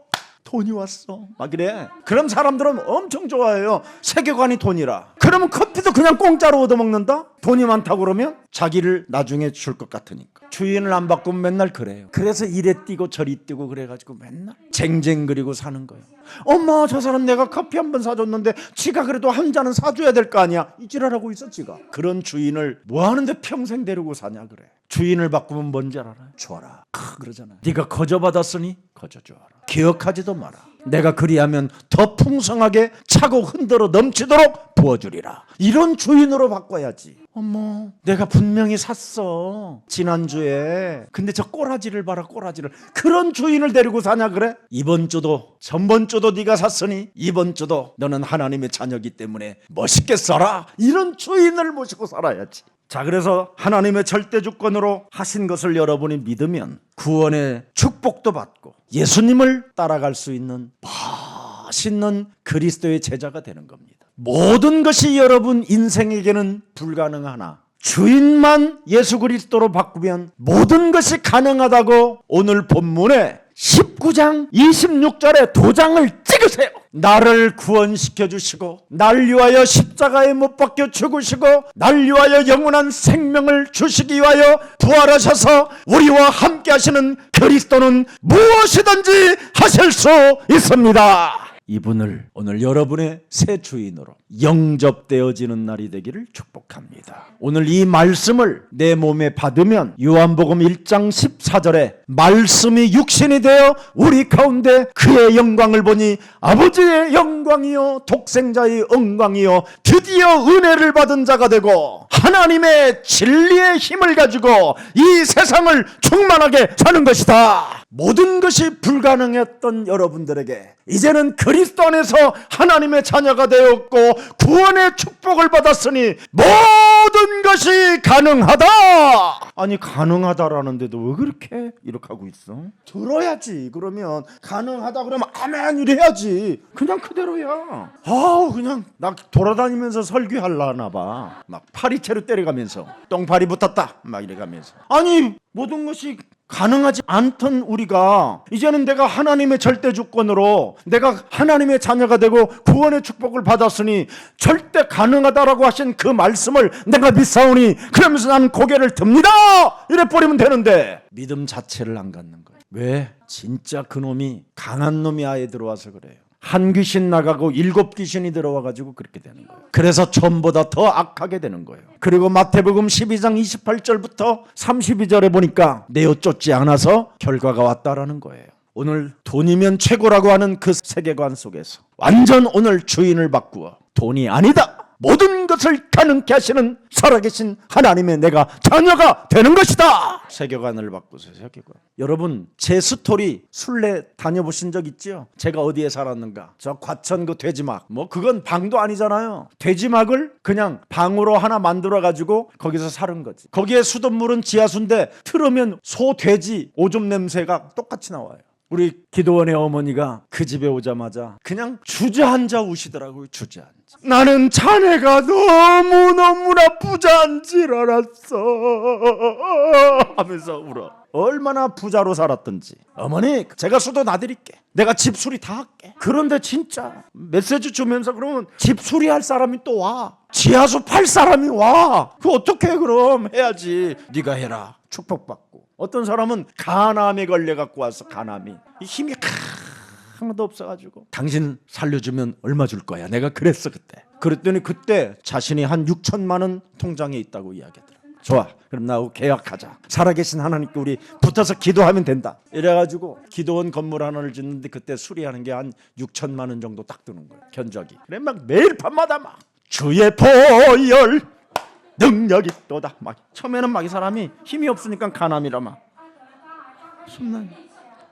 돈이 왔어. 막 그래. 그런 사람들은 엄청 좋아해요. 세계관이 돈이라. 그러면 커피도 그냥 공짜로 얻어먹는다? 돈이 많다고 그러면 자기를 나중에 줄 것 같으니까. 주인을 안 바꾸면 맨날 그래요. 그래서 이래 뛰고 저리 뛰고 그래가지고 맨날 쟁쟁그리고 사는 거예요. 엄마 저 사람 내가 커피 한 번 사줬는데 지가 그래도 한 잔은 사줘야 될 거 아니야. 이 지랄하고 있어 지가. 그런 주인을 뭐 하는데 평생 데리고 사냐 그래. 주인을 바꾸면 뭔지 알아요? 줘라 그러잖아요. 네가 거저받았으니 거저줘라. 기억하지도 마라. 내가 그리하면 더 풍성하게 차고 흔들어 넘치도록 부어주리라. 이런 주인으로 바꿔야지. 어머 내가 분명히 샀어 지난주에. 근데 저 꼬라지를 봐라 꼬라지를. 그런 주인을 데리고 사냐 그래? 이번 주도 전번 주도 네가 샀으니 이번 주도 너는 하나님의 자녀이기 때문에 멋있게 살아. 이런 주인을 모시고 살아야지. 자, 그래서 하나님의 절대 주권으로 하신 것을 여러분이 믿으면 구원의 축복도 받고 예수님을 따라갈 수 있는 멋있는 그리스도의 제자가 되는 겁니다. 모든 것이 여러분 인생에게는 불가능하나 주인만 예수 그리스도로 바꾸면 모든 것이 가능하다고 오늘 본문에 19장 26절에 도장을 찍으세요. 나를 구원시켜 주시고 날 위하여 십자가에 못 박혀 죽으시고 날 위하여 영원한 생명을 주시기 위하여 부활하셔서 우리와 함께 하시는 그리스도는 무엇이든지 하실 수 있습니다. 이분을 오늘 여러분의 새 주인으로 영접되어지는 날이 되기를 축복합니다. 오늘 이 말씀을 내 몸에 받으면 요한복음 1장 14절에 말씀이 육신이 되어 우리 가운데 그의 영광을 보니 아버지의 영광이요 독생자의 영광이요 드디어 은혜를 받은 자가 되고 하나님의 진리의 힘을 가지고 이 세상을 충만하게 사는 것이다. 모든 것이 불가능했던 여러분들에게 이제는 그리스도 안에서 하나님의 자녀가 되었고 구원의 축복을 받았으니 모든 것이 가능하다. 아니 가능하다라는데도 왜 그렇게 이렇게 하고 있어? 들어야지. 그러면 가능하다 그러면 아멘 이래야지. 그냥 그대로야. 그냥 나 돌아다니면서 설교하려나 봐. 막 파리채로 때려가면서 똥파리 붙었다 막 이래가면서. 아니 모든 것이 가능하지 않던 우리가 이제는 내가 하나님의 절대 주권으로 내가 하나님의 자녀가 되고 구원의 축복을 받았으니 절대 가능하다라고 하신 그 말씀을 내가 믿사오니 그러면서 나는 고개를 듭니다 이래 버리면 되는데 믿음 자체를 안 갖는 거예요. 왜? 진짜 그놈이 강한 놈이 아예 들어와서 그래요. 한 귀신 나가고 7 귀신이 들어와가지고 그렇게 되는 거예요. 그래서 전보다 더 악하게 되는 거예요. 그리고 마태복음 12장 28절부터 32절에 보니까 내어 쫓지 않아서 결과가 왔다라는 거예요. 오늘 돈이면 최고라고 하는 그 세계관 속에서 완전 오늘 주인을 바꾸어 돈이 아니다, 모든 것을 가능케 하시는 살아계신 하나님의 내가 자녀가 되는 것이다. 세계관을 바꾸세요. 세계관. 여러분 제 스토리 순례 다녀보신 적 있죠? 제가 어디에 살았는가. 저 과천 그 돼지막, 뭐 그건 방도 아니잖아요. 돼지막을 그냥 방으로 하나 만들어가지고 거기서 사는 거지. 거기에 수돗물은 지하수인데 틀으면 소, 돼지, 오줌 냄새가 똑같이 나와요. 우리 기도원의 어머니가 그 집에 오자마자 그냥 주저앉아 우시더라고요. 주저앉아. 나는 자네가 너무너무나 부자인 줄 알았어 하면서 울어. 얼마나 부자로 살았던지. 어머니 제가 수도 놔드릴게. 내가 집 수리 다 할게. 그런데 진짜 메시지 주면서 그러면 집 수리할 사람이 또 와. 지하수 팔 사람이 와. 그거 어떻게 그럼 해야지. 네가 해라. 축복받고. 어떤 사람은 간암에 걸려갖고 와서 간암이 힘이 하나도 없어가지고 당신 살려주면 얼마 줄 거야. 내가 그랬어 그때. 그랬더니 그때 자신이 한 6천만 원 통장에 있다고 이야기하더라. 좋아 그럼 나하고 계약하자. 살아계신 하나님께 우리 붙어서 기도하면 된다. 이래가지고 기도원 건물 하나를 짓는데 그때 수리하는 게 한 6천만 원 정도 딱 드는 거야. 견적이. 그래 막 매일 밤마다 막 주의 보혈 능력이 또다. 막 처음에는 막 이 사람이 힘이 없으니까 간암이라 막 숨나.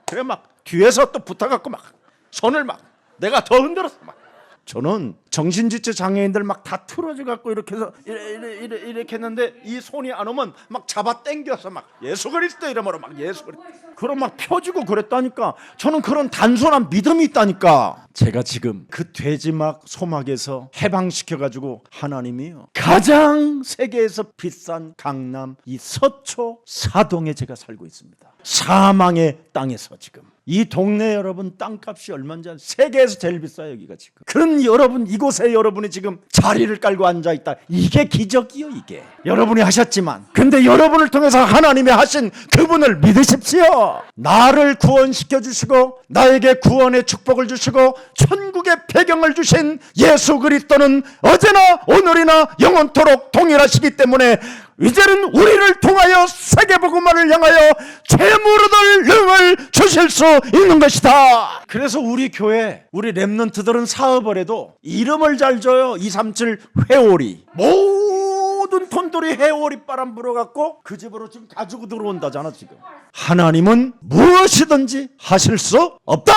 그래 막 뒤에서 또 붙어갖고 막 손을 막 내가 더 흔들었어. 막 저는 정신지체 장애인들 막 다 틀어져갖고 이렇게 해서 이렇게 했는데 이 손이 안 오면 막 잡아 당겨서 막 예수 그리스도 이름으로 막 예수 그리스도 그럼 막 펴지고 그랬다니까. 저는 그런 단순한 믿음이 있다니까. 제가 지금 그 돼지막 소막에서 해방시켜가지고 하나님이요 가장 세계에서 비싼 강남 이 서초 사동에 제가 살고 있습니다. 사망의 땅에서 지금 이 동네 여러분 땅값이 얼마인지 세계에서 제일 비싸요 여기가 지금. 그런 여러분 이곳에 여러분이 지금 자리를 깔고 앉아있다. 이게 기적이요 이게. 여러분이 하셨지만 근데 여러분을 통해서 하나님이 하신 그분을 믿으십시오. 나를 구원시켜 주시고 나에게 구원의 축복을 주시고 천국의 배경을 주신 예수 그리스도는 어제나 오늘이나 영원토록 동일하시기 때문에 이제는 우리를 통하여 세계복음화를 향하여 재물 얻을 능을 주실 수 있는 것이다. 그래서 우리 교회 우리 렘넌트들은 사업을 해도 이름을 잘 줘요. 237 회오리. 모든 돈들이 회오리 바람 불어갖고 그 집으로 지금 가지고 들어온다잖아. 지금 하나님은 무엇이든지 하실 수 없다?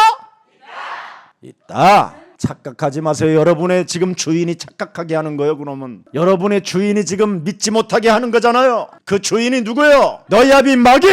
있다. 착각하지 마세요. 여러분의 지금 주인이 착각하게 하는 거예요. 그러면 여러분의 주인이 지금 믿지 못하게 하는 거잖아요. 그 주인이 누구예요? 너희 아비 마귀.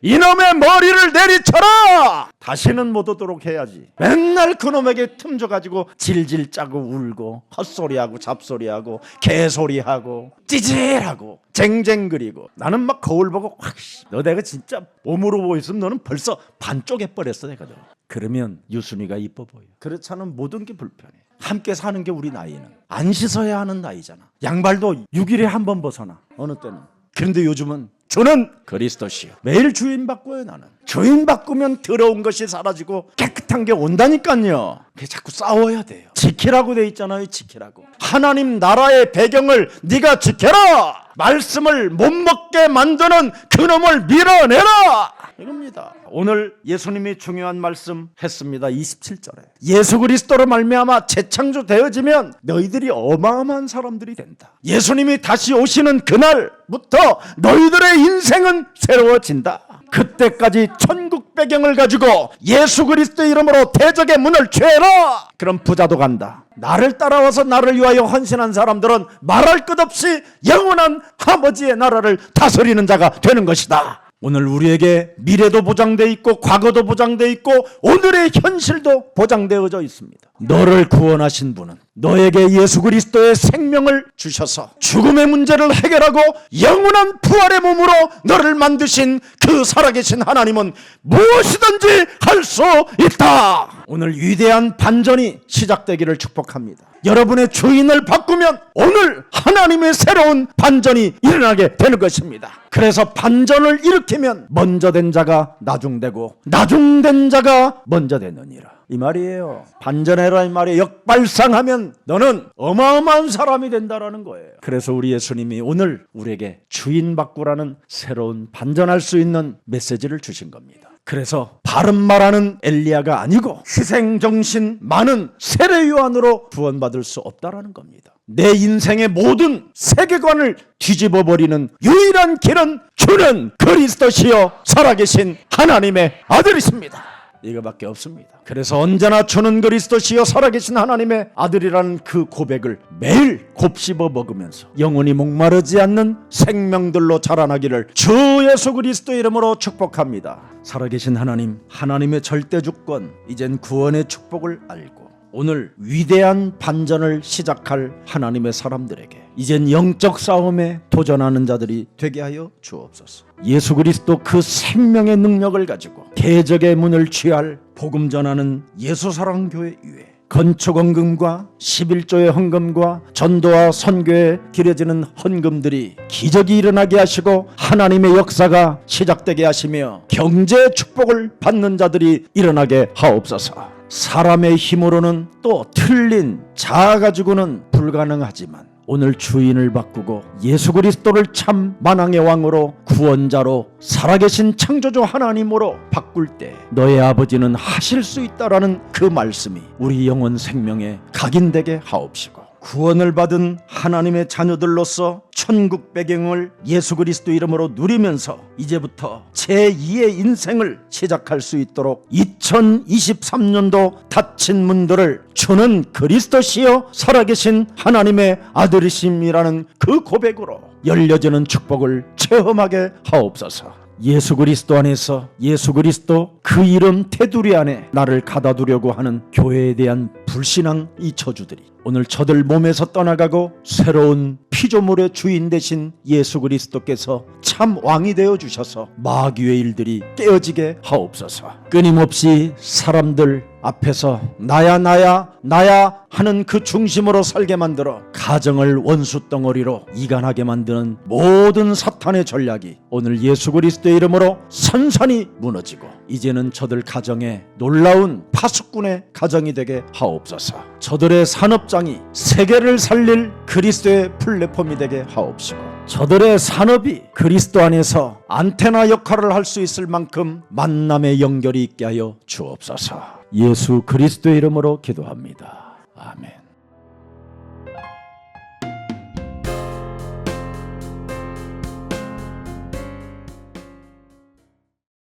이놈의 머리를 내리쳐라. 다시는 못 오도록 해야지. 맨날 그놈에게 틈져가지고 질질 짜고 울고 헛소리하고 잡소리하고 개소리하고 찌질하고 쟁쟁거리고. 나는 막 거울 보고 확 너 내가 진짜 몸으로 보였으면 너는 벌써 반 쪼개버렸어 내가. 그러면 유순이가 이뻐 보여. 그렇지 않으면 모든 게 불편해. 함께 사는 게 우리 나이는 안 씻어야 하는 나이잖아. 양발도 6일에 한 번 벗어나 어느 때는. 그런데 요즘은 저는 그리스도시요 매일 주인 바꿔요. 나는 주인 바꾸면 더러운 것이 사라지고 깨끗한 게 온다니까요. 그게 자꾸 싸워야 돼요. 지키라고 돼 있잖아요. 지키라고. 하나님 나라의 배경을 네가 지켜라. 말씀을 못 먹게 만드는 그놈을 밀어내라 이겁니다. 오늘 예수님이 중요한 말씀 했습니다. 27절에 예수 그리스도로 말미암아 재창조되어지면 너희들이 어마어마한 사람들이 된다. 예수님이 다시 오시는 그날부터 너희들의 인생은 새로워진다. 그때까지 천국 배경을 가지고 예수 그리스도의 이름으로 대적의 문을 죄라. 그럼 부자도 간다. 나를 따라와서 나를 위하여 헌신한 사람들은 말할 것 없이 영원한 아버지의 나라를 다스리는 자가 되는 것이다. 오늘 우리에게 미래도 보장되어 있고 과거도 보장되어 있고 오늘의 현실도 보장되어져 있습니다. 너를 구원하신 분은 너에게 예수 그리스도의 생명을 주셔서 죽음의 문제를 해결하고 영원한 부활의 몸으로 너를 만드신 그 살아계신 하나님은 무엇이든지 할 수 있다. 오늘 위대한 반전이 시작되기를 축복합니다. 여러분의 주인을 바꾸면 오늘 하나님의 새로운 반전이 일어나게 되는 것입니다. 그래서 반전을 일으키면 먼저 된 자가 나중되고 나중된 자가 먼저 되느니라, 이 말이에요. 반전해라 이 말이에요. 역발상하면 너는 어마어마한 사람이 된다라는 거예요. 그래서 우리 예수님이 오늘 우리에게 주인 바꾸라는 새로운 반전할 수 있는 메시지를 주신 겁니다. 그래서 바른 말하는 엘리야가 아니고 희생정신 많은 세례요한으로 구원받을 수 없다라는 겁니다. 내 인생의 모든 세계관을 뒤집어버리는 유일한 길은 주는 그리스도시요 살아계신 하나님의 아들이십니다. 이거밖에 없습니다. 그래서 언제나 주는 그리스도시요 살아계신 하나님의 아들이라는 그 고백을 매일 곱씹어 먹으면서 영원히 목마르지 않는 생명들로 자라나기를 주 예수 그리스도의 이름으로 축복합니다. 살아계신 하나님, 하나님의 절대 주권, 이젠 구원의 축복을 알고 오늘 위대한 반전을 시작할 하나님의 사람들에게 이젠 영적 싸움에 도전하는 자들이 되게 하여 주옵소서. 예수 그리스도 그 생명의 능력을 가지고 대적의 문을 취할 복음 전하는 예수사랑교회 위에 건축헌금과 11조의 헌금과 전도와 선교에 기려지는 헌금들이 기적이 일어나게 하시고 하나님의 역사가 시작되게 하시며 경제 축복을 받는 자들이 일어나게 하옵소서. 사람의 힘으로는 또 틀린 자아 가지고는 불가능하지만 오늘 주인을 바꾸고 예수 그리스도를 참 만왕의 왕으로 구원자로 살아계신 창조주 하나님으로 바꿀 때 너의 아버지는 하실 수 있다라는 그 말씀이 우리 영혼 생명에 각인되게 하옵시고 구원을 받은 하나님의 자녀들로서 천국 배경을 예수 그리스도 이름으로 누리면서 이제부터 제2의 인생을 시작할 수 있도록 2023년도 닫힌 문들을 주는 그리스도시요 살아계신 하나님의 아들이심이라는 그 고백으로 열려지는 축복을 체험하게 하옵소서. 예수 그리스도 안에서 예수 그리스도 그 이름 테두리 안에 나를 가다두려고 하는 교회에 대한 불신앙 이 저주들이 오늘 저들 몸에서 떠나가고 새로운 피조물의 주인 되신 예수 그리스도께서 참 왕이 되어 주셔서 마귀의 일들이 깨어지게 하옵소서. 끊임없이 사람들 앞에서 나야 나야 나야 하는 그 중심으로 살게 만들어 가정을 원수 덩어리로 이간하게 만드는 모든 사탄의 전략이 오늘 예수 그리스도의 이름으로 선선히 무너지고 이제는 저들 가정에 놀라운 파수꾼의 가정이 되게 하옵소서. 저들의 산업장이 세계를 살릴 그리스도의 플랫폼이 되게 하옵시고 저들의 산업이 그리스도 안에서 안테나 역할을 할 수 있을 만큼 만남의 연결이 있게 하여 주옵소서. 예수 그리스도의 이름으로 기도합니다. 아멘.